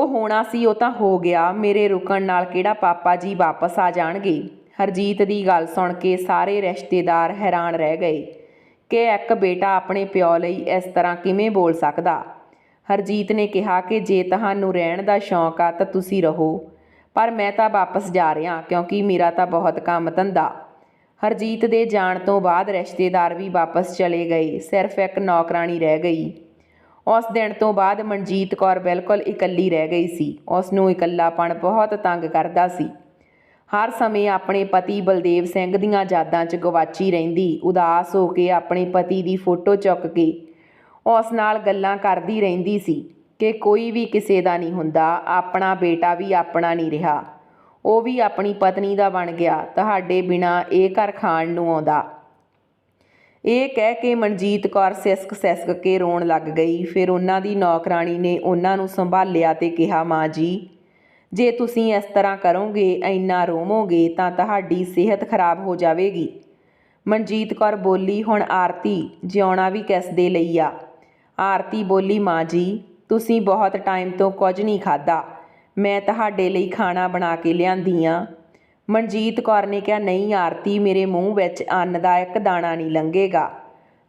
ਹੋਣਾ ਸੀ ਉਹ ਤਾਂ ਹੋ ਗਿਆ। ਮੇਰੇ ਰੁਕਣ ਨਾਲ ਕਿਹੜਾ ਪਾਪਾ ਜੀ ਵਾਪਸ ਆ ਜਾਣਗੇ। ਹਰਜੀਤ ਦੀ ਗੱਲ ਸੁਣ ਕੇ ਸਾਰੇ ਰਿਸ਼ਤੇਦਾਰ ਹੈਰਾਨ ਰਹਿ ਗਏ ਕਿ ਇੱਕ ਬੇਟਾ ਆਪਣੇ ਪਿਓ ਲਈ ਇਸ ਤਰ੍ਹਾਂ ਕਿਵੇਂ ਬੋਲ ਸਕਦਾ। ਹਰਜੀਤ ਨੇ ਕਿਹਾ ਕਿ ਜੇ ਤੁਹਾਨੂੰ ਰਹਿਣ ਦਾ ਸ਼ੌਂਕ ਆ ਤਾਂ ਤੁਸੀਂ ਰਹੋ, ਪਰ ਮੈਂ ਤਾਂ ਵਾਪਸ ਜਾ ਰਿਹਾ ਕਿਉਂਕਿ ਮੇਰਾ ਤਾਂ ਬਹੁਤ ਕੰਮ ਧੰਦਾ। ਹਰਜੀਤ ਦੇ ਜਾਣ ਤੋਂ ਬਾਅਦ ਰਿਸ਼ਤੇਦਾਰ ਵੀ ਵਾਪਸ ਚਲੇ ਗਏ, ਸਿਰਫ ਇੱਕ ਨੌਕਰਾਣੀ ਰਹਿ ਗਈ। ਉਸ ਦਿਨ ਤੋਂ ਬਾਅਦ ਮਨਜੀਤ ਕੌਰ ਬਿਲਕੁਲ ਇਕੱਲੀ ਰਹਿ ਗਈ ਸੀ। ਉਸ ਨੂੰ ਇਕੱਲਾਪਣ ਬਹੁਤ ਤੰਗ ਕਰਦਾ ਸੀ। ਹਰ ਸਮੇਂ ਆਪਣੇ ਪਤੀ ਬਲਦੇਵ ਸਿੰਘ ਦੀਆਂ ਯਾਦਾਂ 'ਚ ਗਵਾਚੀ ਰਹਿੰਦੀ। ਉਦਾਸ ਹੋ ਕੇ ਆਪਣੇ ਪਤੀ ਦੀ ਫੋਟੋ ਚੁੱਕ ਕੇ ਉਸ ਨਾਲ ਗੱਲਾਂ ਕਰਦੀ ਰਹਿੰਦੀ ਸੀ ਕਿ ਕੋਈ ਵੀ ਕਿਸੇ ਦਾ ਨਹੀਂ ਹੁੰਦਾ, ਆਪਣਾ ਬੇਟਾ ਵੀ ਆਪਣਾ ਨਹੀਂ ਰਿਹਾ, ਉਹ ਵੀ ਆਪਣੀ ਪਤਨੀ ਦਾ ਬਣ ਗਿਆ, ਤੁਹਾਡੇ ਬਿਨਾਂ ਇਹ ਘਰ ਖਾਣ ਨੂੰ ਆਉਂਦਾ। ਇਹ ਕਹਿ ਕੇ ਮਨਜੀਤ ਕੌਰ ਸਿਸਕ ਕੇ ਰੋਣ ਲੱਗ ਗਈ। ਫਿਰ ਉਹਨਾਂ ਦੀ ਨੌਕਰਾਣੀ ਨੇ ਉਹਨਾਂ ਨੂੰ ਸੰਭਾਲਿਆ ਤੇ ਕਿਹਾ, ਮਾਂ ਜੀ, ਜੇ ਤੁਸੀਂ ਇਸ ਤਰ੍ਹਾਂ ਕਰੋਗੇ, ਇੰਨਾ ਰੋਵੋਗੇ ਤਾਂ ਤੁਹਾਡੀ ਸਿਹਤ ਖਰਾਬ ਹੋ ਜਾਵੇਗੀ। ਮਨਜੀਤ ਕੌਰ ਬੋਲੀ, ਹੁਣ ਆਰਤੀ ਜਿਉਣਾ ਵੀ ਕਿਸ ਦੇ ਲਈ ਆ। ਆਰਤੀ ਬੋਲੀ, ਮਾਂ ਜੀ, ਤੁਸੀਂ ਬਹੁਤ ਟਾਈਮ ਤੋਂ ਕੁਝ ਨਹੀਂ ਖਾਧਾ, ਮੈਂ ਤੁਹਾਡੇ ਲਈ ਖਾਣਾ ਬਣਾ ਕੇ ਲਿਆਂਦੀ ਆ। ਮਨਜੀਤ ਕੌਰ ਨੇ ਕਿਹਾ, ਨਹੀਂ ਆਰਤੀ, ਮੇਰੇ ਮੂੰਹ ਵਿੱਚ ਅੰਨ ਦਾ ਇੱਕ ਦਾਣਾ ਨਹੀਂ ਲੰਘੇਗਾ।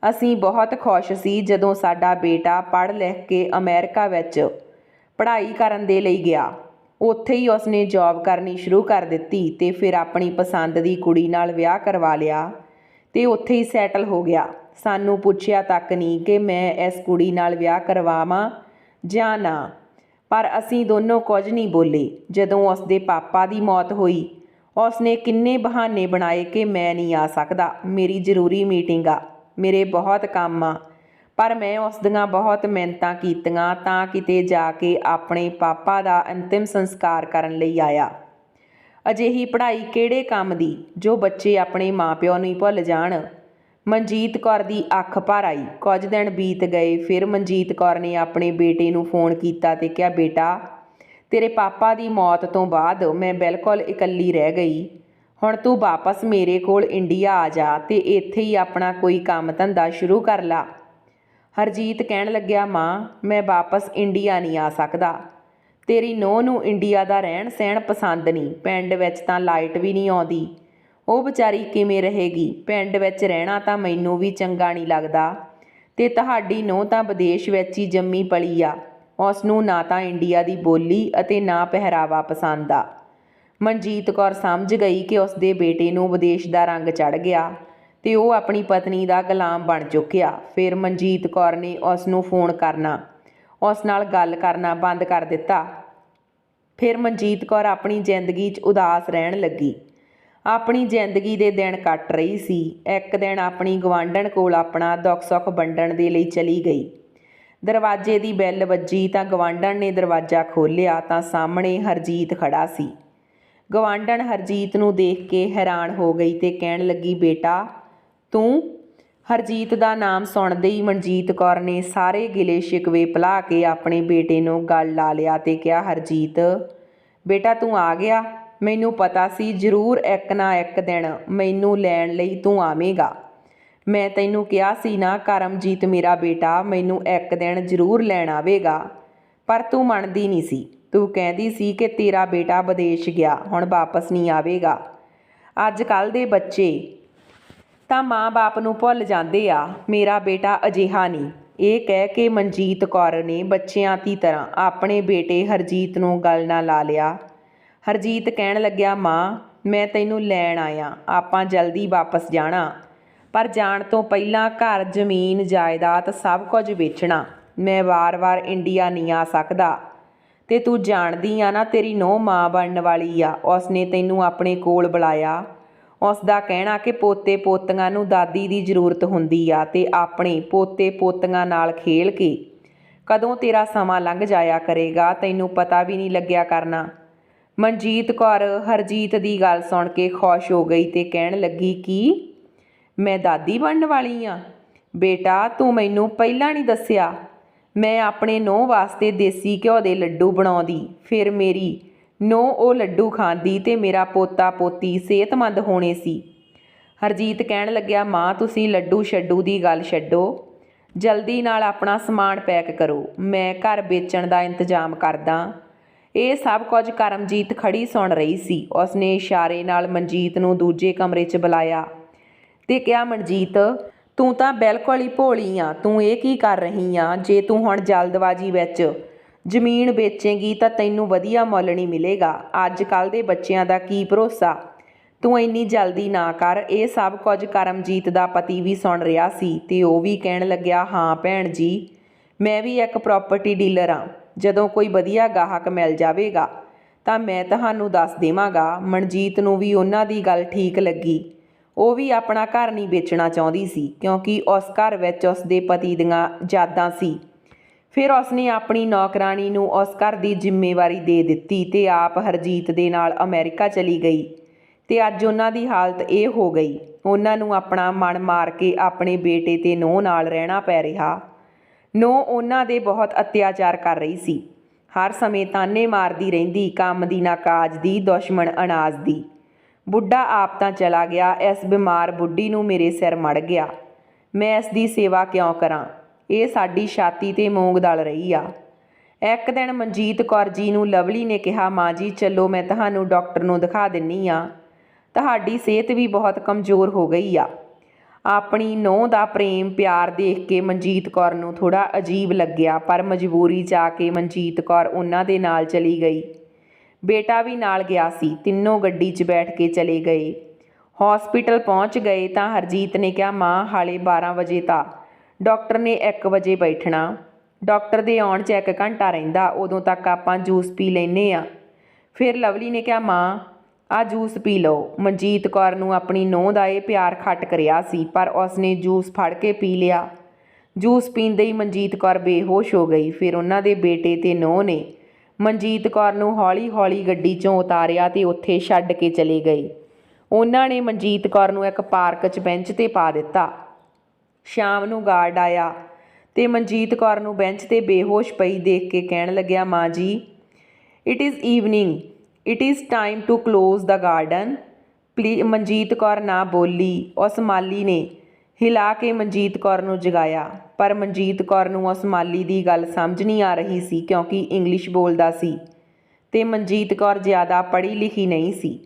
ਅਸੀਂ ਬਹੁਤ ਖੁਸ਼ ਸੀ ਜਦੋਂ ਸਾਡਾ ਬੇਟਾ ਪੜ੍ਹ ਲਿਖ ਕੇ ਅਮਰੀਕਾ ਵਿੱਚ ਪੜ੍ਹਾਈ ਕਰਨ ਦੇ ਲਈ ਗਿਆ। ਉੱਥੇ ਹੀ ਉਸਨੇ ਜੌਬ ਕਰਨੀ ਸ਼ੁਰੂ ਕਰ ਦਿੱਤੀ ਤੇ ਫਿਰ ਆਪਣੀ ਪਸੰਦ ਦੀ ਕੁੜੀ ਨਾਲ ਵਿਆਹ ਕਰਵਾ ਲਿਆ ਤੇ ਉੱਥੇ ਹੀ ਸੈਟਲ ਹੋ ਗਿਆ। ਸਾਨੂੰ ਪੁੱਛਿਆ ਤੱਕ ਨਹੀਂ ਕਿ ਮੈਂ ਇਸ ਕੁੜੀ ਨਾਲ ਵਿਆਹ ਕਰਵਾਵਾਂ ਜਾਂ ਨਾ, ਪਰ ਅਸੀਂ ਦੋਨੋਂ ਕੁਝ ਨਹੀਂ ਬੋਲੇ। ਜਦੋਂ ਉਸਦੇ ਪਾਪਾ ਦੀ ਮੌਤ ਹੋਈ, ਉਸਨੇ ਕਿੰਨੇ ਬਹਾਨੇ ਬਣਾਏ ਕਿ ਮੈਂ ਨਹੀਂ ਆ ਸਕਦਾ, ਮੇਰੀ ਜ਼ਰੂਰੀ ਮੀਟਿੰਗ ਆ, ਮੇਰੇ ਬਹੁਤ ਕੰਮ ਆ, ਪਰ ਮੈਂ ਉਸ ਦੀਆਂ ਬਹੁਤ ਮਿਹਨਤਾਂ ਕੀਤੀਆਂ ਤਾਂ ਕਿਤੇ ਜਾ ਕੇ ਆਪਣੇ ਪਾਪਾ ਦਾ ਅੰਤਿਮ ਸੰਸਕਾਰ ਕਰਨ ਲਈ ਆਇਆ। ਅਜਿਹੀ ਪੜ੍ਹਾਈ ਕਿਹੜੇ ਕੰਮ ਦੀ ਜੋ ਬੱਚੇ ਆਪਣੇ ਮਾਂ-ਪਿਓ ਨੂੰ ਹੀ ਭੁੱਲ ਜਾਣ। ਮਨਜੀਤ ਕੌਰ ਦੀ ਅੱਖ ਭਰ ਆਈ। ਕੁਝ ਦਿਨ ਬੀਤ ਗਏ। ਫਿਰ ਮਨਜੀਤ ਕੌਰ ਨੇ ਆਪਣੇ ਬੇਟੇ ਨੂੰ ਫੋਨ ਕੀਤਾ ਤੇ ਕਿਹਾ, ਬੇਟਾ, ਤੇਰੇ ਪਾਪਾ ਦੀ ਮੌਤ ਤੋਂ ਬਾਅਦ ਮੈਂ ਬਿਲਕੁਲ ਇਕੱਲੀ ਰਹਿ ਗਈ। ਹੁਣ ਤੂੰ ਵਾਪਸ ਮੇਰੇ ਕੋਲ ਇੰਡੀਆ ਆ ਜਾ ਤੇ ਇੱਥੇ ਹੀ ਆਪਣਾ ਕੋਈ ਕੰਮ ਧੰਦਾ ਸ਼ੁਰੂ ਕਰ ਲਾ। ਹਰਜੀਤ ਕਹਿਣ ਲੱਗਿਆ, ਮਾਂ, ਮੈਂ ਵਾਪਸ ਇੰਡੀਆ ਨਹੀਂ ਆ ਸਕਦਾ। ਤੇਰੀ ਨੂੰਹ ਨੂੰ ਇੰਡੀਆ ਦਾ ਰਹਿਣ ਸਹਿਣ ਪਸੰਦ ਨਹੀਂ। ਪਿੰਡ ਵਿੱਚ ਤਾਂ ਲਾਈਟ ਵੀ ਨਹੀਂ ਆਉਂਦੀ, ਉਹ ਵਿਚਾਰੀ ਕਿਵੇਂ ਰਹੇਗੀ। ਪਿੰਡ ਵਿੱਚ ਰਹਿਣਾ ਤਾਂ ਮੈਨੂੰ ਵੀ ਚੰਗਾ ਨਹੀਂ ਲੱਗਦਾ। ਤੇ ਤੁਹਾਡੀ ਨੂੰਹ ਤਾਂ ਵਿਦੇਸ਼ ਵਿੱਚ ਹੀ ਜੰਮੀ ਪਲੀ ਆ। ਉਸ ਨੂੰ ਨਾ ਤਾਂ ਇੰਡੀਆ ਦੀ ਬੋਲੀ ਅਤੇ ਨਾ ਪਹਿਰਾਵਾ ਪਸੰਦ ਆ। ਮਨਜੀਤ ਕੌਰ ਸਮਝ ਗਈ ਕਿ ਉਸਦੇ ਬੇਟੇ ਨੂੰ ਵਿਦੇਸ਼ ਦਾ ਰੰਗ ਚੜ੍ਹ ਗਿਆ ਤੇ ਉਹ ਆਪਣੀ ਪਤਨੀ ਦਾ ਗੁਲਾਮ ਬਣ ਚੁੱਕਿਆ। ਫਿਰ ਮਨਜੀਤ ਕੌਰ ਨੇ ਉਸ ਨੂੰ ਫੋਨ ਕਰਨਾ, ਉਸ ਨਾਲ ਗੱਲ ਕਰਨਾ ਬੰਦ ਕਰ ਦਿੱਤਾ। ਫਿਰ ਮਨਜੀਤ ਕੌਰ ਆਪਣੀ ਜ਼ਿੰਦਗੀ 'ਚ ਉਦਾਸ ਰਹਿਣ ਲੱਗੀ। ਆਪਣੀ ਜ਼ਿੰਦਗੀ ਦੇ ਦਿਨ ਕੱਟ ਰਹੀ ਸੀ। ਇੱਕ ਦਿਨ ਆਪਣੀ ਗੁਆਂਢਣ ਕੋਲ ਆਪਣਾ ਦੁੱਖ ਸੁੱਖ ਵੰਡਣ ਦੇ ਲਈ ਚਲੀ ਗਈ। ਦਰਵਾਜ਼ੇ ਦੀ ਬੈਲ ਵੱਜੀ ਤਾਂ ਗੁਆਂਢਣ ਨੇ ਦਰਵਾਜ਼ਾ ਖੋਲ੍ਹਿਆ ਤਾਂ ਸਾਹਮਣੇ ਹਰਜੀਤ ਖੜਾ ਸੀ। ਗੁਆਂਢਣ ਹਰਜੀਤ ਨੂੰ ਦੇਖ ਕੇ ਹੈਰਾਨ ਹੋ ਗਈ ਤੇ ਕਹਿਣ ਲੱਗੀ, ਬੇਟਾ ਤੂੰ? ਹਰਜੀਤ ਦਾ ਨਾਮ ਸੁਣਦੇ ਹੀ ਮਨਜੀਤ ਕੌਰ ਨੇ ਸਾਰੇ ਗਿਲੇ ਸ਼ਿਕਵੇ ਭੁਲਾ ਕੇ ਆਪਣੇ ਬੇਟੇ ਨੂੰ ਗਲ ਲਾ ਲਿਆ ਤੇ ਕਿਹਾ, ਹਰਜੀਤ ਬੇਟਾ ਤੂੰ ਆ ਗਿਆ। ਮੈਨੂੰ ਪਤਾ ਸੀ ਜ਼ਰੂਰ ਇੱਕ ਨਾ ਇੱਕ ਦਿਨ ਮੈਨੂੰ ਲੈਣ ਲਈ ਤੂੰ ਆਵੇਂਗਾ। ਮੈਂ ਤੈਨੂੰ ਕਿਹਾ ਸੀ ਨਾ ਕਰਮਜੀਤ ਮੇਰਾ ਬੇਟਾ ਮੈਨੂੰ ਇੱਕ ਦਿਨ ਜ਼ਰੂਰ ਲੈਣ ਆਵੇਗਾ, ਪਰ ਤੂੰ ਮੰਨਦੀ ਨਹੀਂ ਸੀ। ਤੂੰ ਕਹਿੰਦੀ ਸੀ ਕਿ ਤੇਰਾ ਬੇਟਾ ਵਿਦੇਸ਼ ਗਿਆ, ਹੁਣ ਵਾਪਸ ਨਹੀਂ ਆਵੇਗਾ। ਅੱਜ ਕੱਲ੍ਹ ਦੇ ਬੱਚੇ ਤਾਂ ਮਾਂ ਬਾਪ ਨੂੰ ਭੁੱਲ ਜਾਂਦੇ ਆ, ਮੇਰਾ ਬੇਟਾ ਅਜਿਹਾ ਨਹੀਂ। ਇਹ ਕਹਿ ਕੇ ਮਨਜੀਤ ਕੌਰ ਨੇ ਬੱਚਿਆਂ ਦੀ ਤਰ੍ਹਾਂ ਆਪਣੇ ਬੇਟੇ ਹਰਜੀਤ ਨੂੰ ਗਲ ਨਾਲ ਲਾ ਲਿਆ। ਹਰਜੀਤ ਕਹਿਣ ਲੱਗਿਆ, ਮਾਂ ਮੈਂ ਤੈਨੂੰ ਲੈਣ ਆਇਆ, ਆਪਾਂ ਜਲਦੀ ਵਾਪਸ ਜਾਣਾ, ਪਰ ਜਾਣ ਤੋਂ ਪਹਿਲਾਂ ਘਰ ਜ਼ਮੀਨ ਜਾਇਦਾਦ ਸਭ ਕੁਝ ਵੇਚਣਾ। ਮੈਂ ਵਾਰ-ਵਾਰ ਇੰਡੀਆ ਨਹੀਂ ਆ ਸਕਦਾ ਤੇ ਤੂੰ ਜਾਣਦੀ ਆ ਨਾ ਤੇਰੀ ਨੂੰਹ ਮਾਂ ਬਣਨ ਵਾਲੀ ਆ। ਉਸਨੇ ਤੈਨੂੰ ਆਪਣੇ ਕੋਲ ਬੁਲਾਇਆ। ਉਸ ਦਾ ਕਹਿਣਾ ਕਿ ਪੋਤੇ ਪੋਤੀਆਂ ਨੂੰ ਦਾਦੀ ਦੀ ਜ਼ਰੂਰਤ ਹੁੰਦੀ ਆ ਤੇ ਆਪਣੇ ਪੋਤੇ ਪੋਤੀਆਂ ਨਾਲ ਖੇਲ ਕੇ ਕਦੋਂ ਤੇਰਾ ਸਮਾਂ ਲੰਘ ਜਾਇਆ ਕਰੇਗਾ ਤੈਨੂੰ ਪਤਾ ਵੀ ਨਹੀਂ ਲੱਗਿਆ ਕਰਨਾ। ਮਨਜੀਤ ਕੌਰ ਹਰਜੀਤ ਦੀ ਗੱਲ ਸੁਣ ਕੇ ਖੁਸ਼ ਹੋ ਗਈ ਤੇ ਕਹਿਣ ਲੱਗੀ, ਕੀ ਮੈਂ ਦਾਦੀ ਬਣਨ ਵਾਲੀ ਆ? ਬੇਟਾ ਤੂੰ ਮੈਨੂੰ ਪਹਿਲਾਂ ਨਹੀਂ ਦੱਸਿਆ। ਮੈਂ ਆਪਣੇ ਨੂੰਹ ਵਾਸਤੇ ਦੇਸੀ ਘਿਓ ਦੇ ਲੱਡੂ ਬਣਾਉਂਦੀ, ਫਿਰ ਮੇਰੀ ਨੂੰਹ ਉਹ ਲੱਡੂ ਖਾਂਦੀ ਤੇ ਮੇਰਾ ਪੋਤਾ ਪੋਤੀ ਸਿਹਤਮੰਦ ਹੋਣੇ ਸੀ। ਹਰਜੀਤ ਕਹਿਣ ਲੱਗਿਆ, ਮਾਂ ਤੁਸੀਂ ਲੱਡੂ ਛੱਡੂ ਦੀ ਗੱਲ ਛੱਡੋ, ਜਲਦੀ ਨਾਲ ਆਪਣਾ ਸਮਾਨ ਪੈਕ ਕਰੋ, ਮੈਂ ਘਰ ਵੇਚਣ ਦਾ ਇੰਤਜ਼ਾਮ ਕਰਦਾ। ਇਹ ਸਭ ਕੁਝ ਕਰਮਜੀਤ ਖੜੀ ਸੁਣ ਰਹੀ ਸੀ। ਉਸਨੇ ਇਸ਼ਾਰੇ ਨਾਲ ਮਨਜੀਤ ਨੂੰ ਦੂਜੇ ਕਮਰੇ 'ਚ ਬੁਲਾਇਆ ਤੇ ਕਿਹਾ, ਮਨਜੀਤ ਤੂੰ ਤਾਂ ਬਿਲਕੁਲ ਹੀ ਭੋਲੀ ਆ। ਤੂੰ ਇਹ ਕੀ ਕਰ ਰਹੀ ਆ? ਜੇ ਤੂੰ ਹੁਣ ਜਲਦਬਾਜ਼ੀ ਵਿੱਚ ਜ਼ਮੀਨ ਵੇਚੇਂਗੀ ਤਾਂ ਤੈਨੂੰ ਵਧੀਆ ਮੁੱਲ ਨਹੀਂ ਮਿਲੇਗਾ। ਅੱਜ ਕੱਲ੍ਹ ਦੇ ਬੱਚਿਆਂ ਦਾ ਕੀ ਭਰੋਸਾ। ਤੂੰ ਇੰਨੀ ਜਲਦੀ ਨਾ ਕਰ। ਇਹ ਸਭ ਕੁਝ ਕਰਮਜੀਤ ਦਾ ਪਤੀ ਵੀ ਸੁਣ ਰਿਹਾ ਸੀ ਤੇ ਉਹ ਵੀ ਕਹਿਣ ਲੱਗਿਆ, ਹਾਂ ਭੈਣ ਜੀ ਮੈਂ ਵੀ ਇੱਕ ਪ੍ਰਾਪਰਟੀ ਡੀਲਰ ਹਾਂ। ਜਦੋਂ ਕੋਈ ਵਧੀਆ ਗਾਹਕ ਮਿਲ ਜਾਵੇਗਾ ਤਾਂ ਮੈਂ ਤੁਹਾਨੂੰ ਦੱਸ ਦੇਵਾਂਗਾ। ਮਨਜੀਤ ਨੂੰ ਵੀ ਉਹਨਾਂ ਦੀ ਗੱਲ ਠੀਕ ਲੱਗੀ। ਉਹ ਵੀ ਆਪਣਾ ਘਰ ਨਹੀਂ ਵੇਚਣਾ ਚਾਹੁੰਦੀ ਸੀ ਕਿਉਂਕਿ ਉਸ ਘਰ ਵਿੱਚ ਉਸਦੇ ਪਤੀ ਦੀਆਂ ਯਾਦਾਂ ਸੀ। ਫਿਰ ਉਸਨੇ ਆਪਣੀ ਨੌਕਰਾਣੀ ਨੂੰ ਉਸ ਘਰ ਦੀ ਜ਼ਿੰਮੇਵਾਰੀ ਦੇ ਦਿੱਤੀ ਤੇ ਆਪ ਹਰਜੀਤ ਦੇ ਨਾਲ ਅਮਰੀਕਾ ਚਲੀ ਗਈ ਤੇ ਅੱਜ ਉਹਨਾਂ ਦੀ ਹਾਲਤ ਇਹ ਹੋ ਗਈ। ਉਹਨਾਂ ਨੂੰ ਆਪਣਾ ਮਨ ਮਾਰ ਕੇ ਆਪਣੇ ਬੇਟੇ ਤੇ ਨੂੰਹ ਨਾਲ ਰਹਿਣਾ ਪੈ ਰਿਹਾ। ਨੂੰਹ ਉਹਨਾਂ ਦੇ ਬਹੁਤ ਅਤਿਆਚਾਰ ਕਰ ਰਹੀ ਸੀ। ਹਰ ਸਮੇਂ ਤਾਨੇ ਮਾਰਦੀ ਰਹਿੰਦੀ, ਕੰਮ ਦੀ ਨਾ ਕਾਜ ਦੀ, ਦੁਸ਼ਮਣ ਅਨਾਜ ਦੀ। ਬੁੱਢਾ ਆਪ ਤਾਂ ਚਲਾ ਗਿਆ, ਇਸ ਬਿਮਾਰ ਬੁੱਢੀ ਨੂੰ ਮੇਰੇ ਸਿਰ ਮੜ ਗਿਆ। ਮੈਂ ਇਸ ਦੀ ਸੇਵਾ ਕਿਉਂ ਕਰਾਂ? ਇਹ ਸਾਡੀ ਛਾਤੀ 'ਤੇ ਮੂੰਗ ਦਲ ਰਹੀ ਆ। ਇੱਕ ਦਿਨ ਮਨਜੀਤ ਕੌਰ ਜੀ ਨੂੰ ਲਵਲੀ ਨੇ ਕਿਹਾ, ਮਾਂ ਜੀ ਚਲੋ ਮੈਂ ਤੁਹਾਨੂੰ ਡਾਕਟਰ ਨੂੰ ਦਿਖਾ ਦਿੰਨੀ ਆ, ਤੁਹਾਡੀ ਸਿਹਤ ਵੀ ਬਹੁਤ ਕਮਜ਼ੋਰ ਹੋ ਗਈ ਆ। ਆਪਣੀ ਨੂੰਹ ਦਾ ਪ੍ਰੇਮ ਪਿਆਰ ਦੇਖ ਕੇ ਮਨਜੀਤ ਕੌਰ ਨੂੰ ਥੋੜ੍ਹਾ ਅਜੀਬ ਲੱਗਿਆ, ਪਰ ਮਜਬੂਰੀ 'ਚ ਆ ਕੇ ਮਨਜੀਤ ਕੌਰ ਉਹਨਾਂ ਦੇ ਨਾਲ ਚਲੀ ਗਈ। ਬੇਟਾ ਵੀ ਨਾਲ ਗਿਆ ਸੀ। ਤਿੰਨੋਂ ਗੱਡੀ 'ਚ ਬੈਠ ਕੇ ਚਲੇ ਗਏ। ਹੌਸਪੀਟਲ ਪਹੁੰਚ ਗਏ ਤਾਂ ਹਰਜੀਤ ਨੇ ਕਿਹਾ, ਮਾਂ ਹਾਲੇ 12 ਵਜੇ ਤਾਂ ਡਾਕਟਰ ਨੇ 1 ਵਜੇ ਬੈਠਣਾ। ਡਾਕਟਰ ਦੇ ਆਉਣ 'ਚ 1 ਘੰਟਾ ਰਹਿੰਦਾ, ਉਦੋਂ ਤੱਕ ਆਪਾਂ ਜੂਸ ਪੀ ਲੈਂਦੇ ਆ। ਫਿਰ ਲਵਲੀ ਨੇ ਕਿਹਾ, ਮਾਂ ਆਹ ਜੂਸ ਪੀ ਲਓ। ਮਨਜੀਤ ਕੌਰ ਨੂੰ ਆਪਣੀ ਨੂੰਹ ਦਾ ਇਹ ਪਿਆਰ ਖਟਕ ਰਿਹਾ ਸੀ, ਪਰ ਉਸਨੇ ਜੂਸ ਫੜ ਕੇ ਪੀ ਲਿਆ। ਜੂਸ ਪੀਂਦੇ ਹੀ ਮਨਜੀਤ ਕੌਰ ਬੇਹੋਸ਼ ਹੋ ਗਈ। ਫਿਰ ਉਹਨਾਂ ਦੇ ਬੇਟੇ ਤੇ ਨੂੰਹ ਨੇ ਮਨਜੀਤ ਕੌਰ ਨੂੰ ਹੌਲੀ-ਹੌਲੀ ਗੱਡੀ 'ਚੋਂ ਉਤਾਰਿਆ ਤੇ ਉੱਥੇ ਛੱਡ ਕੇ ਚਲੇ ਗਏ। ਉਹਨਾਂ ਨੇ ਮਨਜੀਤ ਕੌਰ ਨੂੰ ਇੱਕ ਪਾਰਕ 'ਚ ਬੈਂਚ 'ਤੇ ਪਾ ਦਿੱਤਾ। ਸ਼ਾਮ ਨੂੰ ਗਾਰਡ ਆਇਆ ਤੇ ਮਨਜੀਤ ਕੌਰ ਨੂੰ ਬੈਂਚ 'ਤੇ ਬੇਹੋਸ਼ ਪਈ ਦੇਖ ਕੇ ਕਹਿਣ ਲੱਗਿਆ, ਮਾਂ ਜੀ it is evening, it is time to close the garden. Manjeet Kaur ਨਾ ਬੋਲੀ। ਉਸ ਮਾਲੀ ਨੇ ਹਿਲਾ ਕੇ ਮਨਜੀਤ ਕੌਰ ਨੂੰ ਜਗਾਇਆ, ਪਰ ਮਨਜੀਤ ਕੌਰ ਨੂੰ ਉਸ ਮਾਲੀ ਦੀ ਗੱਲ ਸਮਝ ਨਹੀਂ ਆ ਰਹੀ ਸੀ ਕਿਉਂਕਿ ਇੰਗਲਿਸ਼ ਬੋਲਦਾ ਸੀ ਤੇ ਮਨਜੀਤ ਕੌਰ ਜ਼ਿਆਦਾ ਪੜ੍ਹੀ ਲਿਖੀ ਨਹੀਂ ਸੀ।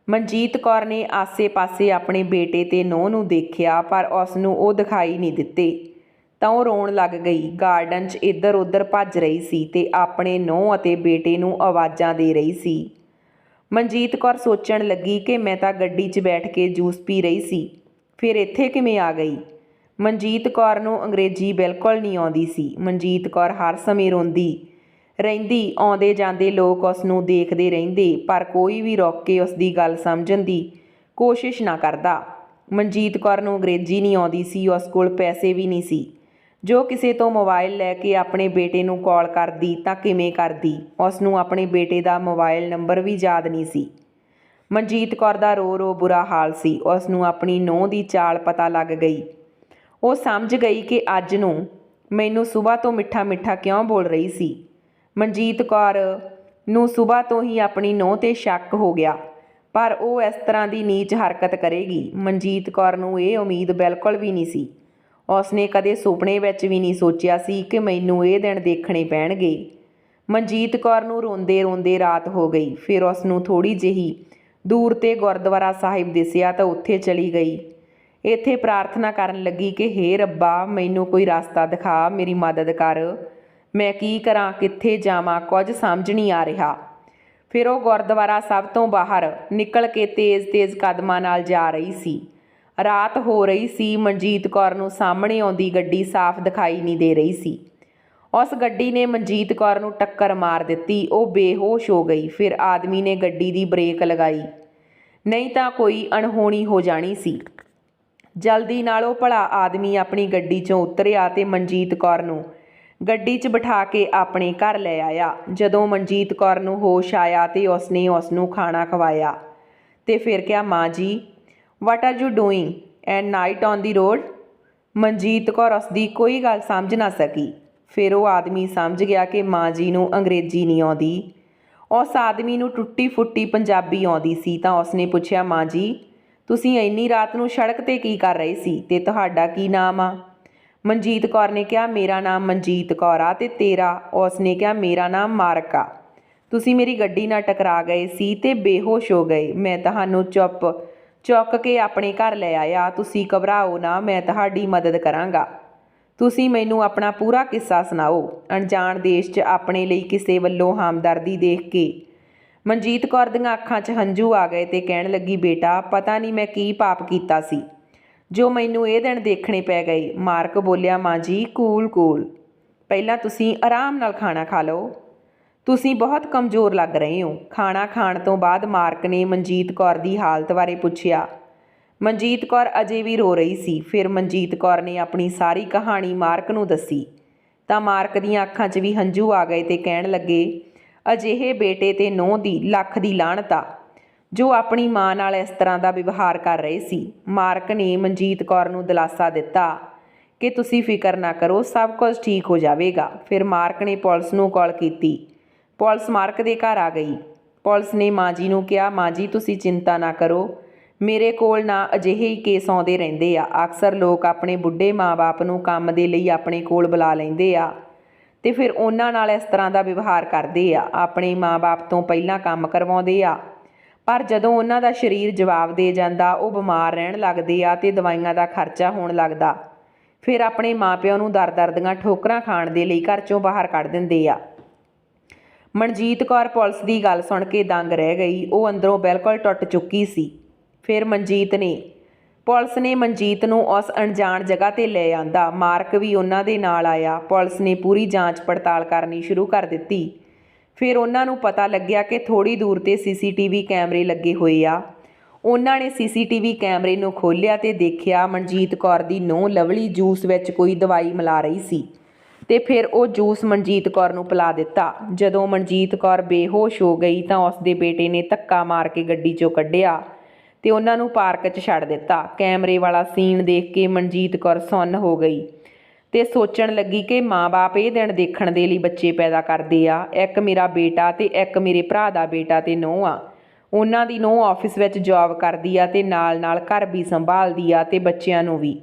ਮਨਜੀਤ ਕੌਰ ਨੇ ਆਸੇ-ਪਾਸੇ ਆਪਣੇ ਬੇਟੇ ਤੇ ਨੂੰਹ ਨੂੰ ਦੇਖਿਆ, ਪਰ ਉਸ ਨੂੰ ਉਹ ਦਿਖਾਈ ਨਹੀਂ ਦਿੱਤੇ। ਤਾਂ ਉਹ ਰੋਣ ਲੱਗ ਗਈ। ਗਾਰਡਨ 'ਚ ਇੱਧਰ ਉੱਧਰ ਭੱਜ ਰਹੀ ਸੀ ਤੇ ਆਪਣੇ ਨੂੰਹ ਅਤੇ ਬੇਟੇ ਨੂੰ ਆਵਾਜ਼ਾਂ ਦੇ ਰਹੀ ਸੀ। ਮਨਜੀਤ ਕੌਰ ਸੋਚਣ ਲੱਗੀ ਕਿ ਮੈਂ ਤਾਂ ਗੱਡੀ 'ਚ ਬੈਠ ਕੇ ਜੂਸ ਪੀ ਰਹੀ ਸੀ, ਫਿਰ ਇੱਥੇ ਕਿਵੇਂ ਆ ਗਈ। ਮਨਜੀਤ ਕੌਰ ਨੂੰ ਅੰਗਰੇਜ਼ੀ ਬਿਲਕੁਲ ਨਹੀਂ ਆਉਂਦੀ ਸੀ। ਮਨਜੀਤ ਕੌਰ ਹਰ ਸਮੇਂ ਰੋਂਦੀ ਰਹਿੰਦੀ। ਆਉਂਦੇ ਜਾਂਦੇ ਲੋਕ ਉਸ ਨੂੰ ਦੇਖਦੇ ਰਹਿੰਦੇ, ਪਰ ਕੋਈ ਵੀ ਰੁਕ ਕੇ ਉਸ ਦੀ ਗੱਲ ਸਮਝਣ ਦੀ ਕੋਸ਼ਿਸ਼ ਨਾ ਕਰਦਾ। ਮਨਜੀਤ ਕੌਰ ਨੂੰ ਅੰਗਰੇਜ਼ੀ ਨਹੀਂ ਆਉਂਦੀ ਸੀ, ਉਸ ਕੋਲ ਪੈਸੇ ਵੀ ਨਹੀਂ ਸੀ ਜੋ ਕਿਸੇ ਤੋਂ ਮੋਬਾਈਲ ਲੈ ਕੇ ਆਪਣੇ ਬੇਟੇ ਨੂੰ ਕਾਲ ਕਰਦੀ ਤਾਂ ਕਿਵੇਂ ਕਰਦੀ। ਉਸ ਨੂੰ ਆਪਣੇ ਬੇਟੇ ਦਾ ਮੋਬਾਈਲ ਨੰਬਰ ਵੀ ਯਾਦ ਨਹੀਂ ਸੀ। ਮਨਜੀਤ ਕੌਰ ਦਾ ਰੋ ਰੋ ਬੁਰਾ ਹਾਲ ਸੀ। ਉਸ ਨੂੰ ਆਪਣੀ ਨੂੰਹ ਦੀ ਚਾਲ ਪਤਾ ਲੱਗ ਗਈ। ਉਹ ਸਮਝ ਗਈ ਕਿ ਅੱਜ ਨੂੰ ਮੈਨੂੰ ਸੁਬਾਹ ਤੋਂ ਮਿੱਠਾ ਮਿੱਠਾ ਕਿਉਂ ਬੋਲ ਰਹੀ ਸੀ। ਮਨਜੀਤ ਕੌਰ ਨੂੰ ਸੁਬਾਹ ਤੋਂ ਹੀ ਆਪਣੀ ਨੂੰਹ 'ਤੇ ਸ਼ੱਕ ਹੋ ਗਿਆ, ਪਰ ਉਹ ਇਸ ਤਰ੍ਹਾਂ ਦੀ ਨੀਚ ਹਰਕਤ ਕਰੇਗੀ, ਮਨਜੀਤ ਕੌਰ ਨੂੰ ਇਹ ਉਮੀਦ ਬਿਲਕੁਲ ਵੀ ਨਹੀਂ ਸੀ। ਉਸਨੇ ਕਦੇ ਸੁਪਨੇ ਵਿੱਚ ਵੀ ਨਹੀਂ ਸੋਚਿਆ ਸੀ ਕਿ ਮੈਨੂੰ ਇਹ ਦਿਨ ਦੇਖਣੇ ਪੈਣਗੇ। ਮਨਜੀਤ ਕੌਰ ਨੂੰ ਰੋਂਦੇ ਰੋਂਦੇ ਰਾਤ ਹੋ ਗਈ। ਫਿਰ ਉਸ ਨੂੰ ਥੋੜ੍ਹੀ ਜਿਹੀ ਦੂਰ 'ਤੇ ਗੁਰਦੁਆਰਾ ਸਾਹਿਬ ਦਿਸਿਆ ਤਾਂ ਉੱਥੇ ਚਲੀ ਗਈ। ਇੱਥੇ ਪ੍ਰਾਰਥਨਾ ਕਰਨ ਲੱਗੀ ਕਿ ਹੇ ਰੱਬਾ, ਮੈਨੂੰ ਕੋਈ ਰਸਤਾ ਦਿਖਾ, ਮੇਰੀ ਮਦਦ ਕਰ। ਮੈਂ ਕੀ ਕਰਾਂ, ਕਿੱਥੇ ਜਾਵਾਂ, ਕੁਝ ਸਮਝ ਨਹੀਂ ਆ ਰਿਹਾ। ਫਿਰ ਉਹ ਗੁਰਦੁਆਰਾ ਸਾਹਿਬ ਤੋਂ ਬਾਹਰ ਨਿਕਲ ਕੇ ਤੇਜ਼-ਤੇਜ਼ ਕਦਮਾਂ ਨਾਲ ਜਾ ਰਹੀ ਸੀ। ਰਾਤ ਹੋ ਰਹੀ ਸੀ। ਮਨਜੀਤ ਕੌਰ ਨੂੰ ਸਾਹਮਣੇ ਆਉਂਦੀ ਗੱਡੀ ਸਾਫ਼ ਦਿਖਾਈ ਨਹੀਂ ਦੇ ਰਹੀ ਸੀ। ਉਸ ਗੱਡੀ ਨੇ ਮਨਜੀਤ ਕੌਰ ਨੂੰ ਟੱਕਰ ਮਾਰ ਦਿੱਤੀ। ਉਹ ਬੇਹੋਸ਼ ਹੋ ਗਈ। ਫਿਰ ਆਦਮੀ ਨੇ ਗੱਡੀ ਦੀ ਬ੍ਰੇਕ ਲਗਾਈ, ਨਹੀਂ ਤਾਂ ਕੋਈ ਅਣਹੋਣੀ ਹੋ ਜਾਣੀ ਸੀ। ਜਲਦੀ ਨਾਲ ਉਹ ਭਲਾ ਆਦਮੀ ਆਪਣੀ ਗੱਡੀ 'ਚੋਂ ਉਤਰਿਆ ਤੇ ਮਨਜੀਤ ਕੌਰ ਨੂੰ ਗੱਡੀ 'ਚ ਬਿਠਾ ਕੇ ਆਪਣੇ ਘਰ ਲੈ ਆਇਆ। ਜਦੋਂ ਮਨਜੀਤ ਕੌਰ ਨੂੰ ਹੋਸ਼ ਆਇਆ ਤੇ ਉਸਨੇ ਉਸ ਨੂੰ ਖਾਣਾ ਖਵਾਇਆ ਤੇ ਫਿਰ ਕਿਹਾ, ਮਾਂ ਜੀ, what are you doing and night on the road. Manjeet Kaur ਉਸਦੀ ਕੋਈ ਗੱਲ ਸਮਝ ਨਾ ਸਕੀ। ਫਿਰ ਉਹ ਆਦਮੀ ਸਮਝ ਗਿਆ ਕਿ ਮਾਂ ਜੀ ਨੂੰ ਅੰਗਰੇਜ਼ੀ ਨਹੀਂ ਆਉਂਦੀ। ਉਸ ਆਦਮੀ ਨੂੰ ਟੁੱਟੀ ਫੁੱਟੀ ਪੰਜਾਬੀ ਆਉਂਦੀ ਸੀ ਤਾਂ ਉਸਨੇ ਪੁੱਛਿਆ, ਮਾਂ ਜੀ, ਤੁਸੀਂ ਇੰਨੀ ਰਾਤ ਨੂੰ ਸੜਕ 'ਤੇ ਕੀ ਕਰ ਰਹੇ ਸੀ ਤੇ ਤੁਹਾਡਾ ਕੀ ਨਾਮ ਆ। ਮਨਜੀਤ ਕੌਰ ਨੇ ਕਿਹਾ, ਮੇਰਾ ਨਾਮ ਮਨਜੀਤ ਕੌਰ ਆ ਤੇ ਤੇਰਾ। ਉਸਨੇ ਕਿਹਾ, ਮੇਰਾ ਨਾਮ ਮਾਰਕ ਆ। ਤੁਸੀਂ ਮੇਰੀ ਗੱਡੀ ਨਾਲ ਟਕਰਾ ਗਏ ਸੀ ਤੇ ਬੇਹੋਸ਼ ਹੋ ਗਏ। ਮੈਂ ਤੁਹਾਨੂੰ ਚੁੱਕ ਕੇ ਆਪਣੇ ਘਰ ਲੈ ਆਇਆ। ਤੁਸੀਂ ਘਬਰਾਓ ਨਾ, ਮੈਂ ਤੁਹਾਡੀ ਮਦਦ ਕਰਾਂਗਾ। ਤੁਸੀਂ ਮੈਨੂੰ ਆਪਣਾ ਪੂਰਾ ਕਿੱਸਾ ਸੁਣਾਓ। ਅਣਜਾਣ ਦੇਸ਼ 'ਚ ਆਪਣੇ ਲਈ ਕਿਸੇ ਵੱਲੋਂ ਹਮਦਰਦੀ ਦੇਖ ਕੇ ਮਨਜੀਤ ਕੌਰ ਦੀਆਂ ਅੱਖਾਂ 'ਚ ਹੰਝੂ ਆ ਗਏ ਤੇ ਕਹਿਣ ਲੱਗੀ, ਬੇਟਾ, ਪਤਾ ਨਹੀਂ ਮੈਂ ਕੀ ਪਾਪ ਕੀਤਾ ਸੀ ਜੋ ਮੈਨੂੰ ਇਹ ਦਿਨ ਦੇਖਣੇ ਪੈ ਗਏ। ਮਾਰਕ ਬੋਲਿਆ, ਮਾਂ ਜੀ, ਕੂਲ, ਪਹਿਲਾਂ ਤੁਸੀਂ ਆਰਾਮ ਨਾਲ ਖਾਣਾ ਖਾ ਲਓ। ਤੁਸੀਂ ਬਹੁਤ ਕਮਜ਼ੋਰ ਲੱਗ ਰਹੇ ਹੋ। ਖਾਣਾ ਖਾਣ ਤੋਂ ਬਾਅਦ ਮਾਰਕ ਨੇ ਮਨਜੀਤ ਕੌਰ ਦੀ ਹਾਲਤ ਬਾਰੇ ਪੁੱਛਿਆ। ਮਨਜੀਤ ਕੌਰ ਅਜੇ ਵੀ ਰੋ ਰਹੀ ਸੀ। ਫਿਰ ਮਨਜੀਤ ਕੌਰ ਨੇ ਆਪਣੀ ਸਾਰੀ ਕਹਾਣੀ ਮਾਰਕ ਨੂੰ ਦੱਸੀ ਤਾਂ ਮਾਰਕ ਦੀਆਂ ਅੱਖਾਂ 'ਚ ਵੀ ਹੰਝੂ ਆ ਗਏ ਤੇ ਕਹਿਣ ਲੱਗੇ, ਅਜਿਹੇ ਬੇਟੇ ਤੇ ਨੂੰਹ ਦੀ ਲੱਖ ਦੀ ਲਾਹਣਤ ਆ ਜੋ ਆਪਣੀ ਮਾਂ ਨਾਲ ਇਸ ਤਰ੍ਹਾਂ ਦਾ ਵਿਵਹਾਰ ਕਰ ਰਹੇ ਸੀ। ਮਾਰਕ ਨੇ ਮਨਜੀਤ ਕੌਰ ਨੂੰ ਦਿਲਾਸਾ ਦਿੱਤਾ ਕਿ ਤੁਸੀਂ ਫਿਕਰ ਨਾ ਕਰੋ, ਸਭ ਕੁਝ ਠੀਕ ਹੋ ਜਾਵੇਗਾ। ਫਿਰ ਮਾਰਕ ਨੇ ਪੁਲਿਸ ਨੂੰ ਕਾਲ ਕੀਤੀ। ਪੁਲਿਸ ਮਾਰਕ ਦੇ ਘਰ ਆ ਗਈ। ਪੁਲਿਸ ਨੇ ਮਾਂ ਜੀ ਨੂੰ ਕਿਹਾ, ਮਾਂ ਜੀ, ਤੁਸੀਂ ਚਿੰਤਾ ਨਾ ਕਰੋ, ਮੇਰੇ ਕੋਲ ਨਾ ਅਜਿਹੇ ਹੀ ਕੇਸ ਆਉਂਦੇ ਰਹਿੰਦੇ ਆ। ਅਕਸਰ ਲੋਕ ਆਪਣੇ ਬੁੱਢੇ ਮਾਂ-ਬਾਪ ਨੂੰ ਕੰਮ ਦੇ ਲਈ ਆਪਣੇ ਕੋਲ ਬੁਲਾ ਲੈਂਦੇ ਆ ਤੇ ਫਿਰ ਉਹਨਾਂ ਨਾਲ ਇਸ ਤਰ੍ਹਾਂ ਦਾ ਵਿਵਹਾਰ ਕਰਦੇ ਆ। ਆਪਣੇ ਮਾਂ-ਬਾਪ ਤੋਂ ਪਹਿਲਾਂ ਕੰਮ ਕਰਵਾਉਂਦੇ ਆ, ਪਰ ਜਦੋਂ ਉਹਨਾਂ ਦਾ ਸਰੀਰ ਜਵਾਬ ਦੇ ਜਾਂਦਾ, ਉਹ ਬਿਮਾਰ ਰਹਿਣ ਲੱਗਦੇ ਆ ਤੇ ਦਵਾਈਆਂ ਦਾ ਖਰਚਾ ਹੋਣ ਲੱਗਦਾ। ਫਿਰ ਆਪਣੇ ਮਾਂ-ਪਿਓ ਨੂੰ ਦਰ-ਦਰ ਦੀਆਂ ਠੋਕਰਾਂ ਖਾਣ ਦੇ ਲਈ ਘਰ 'ਚੋਂ ਬਾਹਰ ਕੱਢ ਦਿੰਦੇ ਆ। ਮਨਜੀਤ ਕੌਰ ਪੁਲਿਸ ਦੀ ਗੱਲ ਸੁਣ ਕੇ ਦੰਗ ਰਹਿ ਗਈ। ਉਹ ਅੰਦਰੋਂ ਬਿਲਕੁਲ ਟੁੱਟ ਚੁੱਕੀ ਸੀ। ਫਿਰ ਪੁਲਿਸ ਨੇ ਮਨਜੀਤ ਨੂੰ ਉਸ ਅਣਜਾਣ ਜਗ੍ਹਾ 'ਤੇ ਲੈ ਆਂਦਾ। ਮਾਰਕ ਵੀ ਉਹਨਾਂ ਦੇ ਨਾਲ ਆਇਆ। ਪੁਲਿਸ ਨੇ ਪੂਰੀ ਜਾਂਚ ਪੜਤਾਲ ਕਰਨੀ ਸ਼ੁਰੂ ਕਰ ਦਿੱਤੀ। ਫਿਰ ਉਹਨਾਂ ਨੂੰ ਪਤਾ ਲੱਗਿਆ ਕਿ ਥੋੜ੍ਹੀ ਦੂਰ 'ਤੇ CCTV ਕੈਮਰੇ ਲੱਗੇ ਹੋਏ ਆ। ਉਹਨਾਂ ਨੇ CCTV ਕੈਮਰੇ ਨੂੰ ਖੋਲ੍ਹਿਆ ਤੇ ਦੇਖਿਆ ਮਨਜੀਤ ਕੌਰ ਦੀ ਨੂੰਹ ਲਵਲੀ ਜੂਸ ਵਿੱਚ ਕੋਈ ਦਵਾਈ ਮਿਲਾ ਰਹੀ ਸੀ ਤੇ ਫਿਰ ਉਹ ਜੂਸ ਮਨਜੀਤ ਕੌਰ ਨੂੰ ਪਿਲਾ ਦਿੱਤਾ। ਜਦੋਂ ਮਨਜੀਤ ਕੌਰ ਬੇਹੋਸ਼ ਹੋ ਗਈ ਤਾਂ ਉਸਦੇ ਬੇਟੇ ਨੇ ਧੱਕਾ ਮਾਰ ਕੇ ਗੱਡੀ 'ਚੋਂ ਕੱਢਿਆ ਤੇ ਉਹਨਾਂ ਨੂੰ ਪਾਰਕ 'ਚ ਛੱਡ ਦਿੱਤਾ। ਕੈਮਰੇ ਵਾਲਾ ਸੀਨ ਦੇਖ ਕੇ ਮਨਜੀਤ ਕੌਰ ਸੁੰਨ ਹੋ ਗਈ ਤੇ ਸੋਚਣ ਲੱਗੀ ਕਿ ਮਾਂ-ਬਾਪ ਇਹ ਦਿਨ ਦੇਖਣ ਦੇ ਲਈ ਬੱਚੇ ਪੈਦਾ ਕਰਦੇ ਆ। ਇੱਕ ਮੇਰਾ ਬੇਟਾ ਤੇ ਇੱਕ ਮੇਰੇ ਭਰਾ ਦਾ ਬੇਟਾ ਤੇ ਨੂੰਹ ਆ। ਉਹਨਾਂ ਦੀ ਨੂੰਹ ਆਫਿਸ ਵਿੱਚ ਜੌਬ ਕਰਦੀ ਆ ਤੇ ਨਾਲ-ਨਾਲ ਘਰ ਵੀ ਸੰਭਾਲਦੀ ਆ ਤੇ ਬੱਚਿਆਂ ਨੂੰ ਵੀ।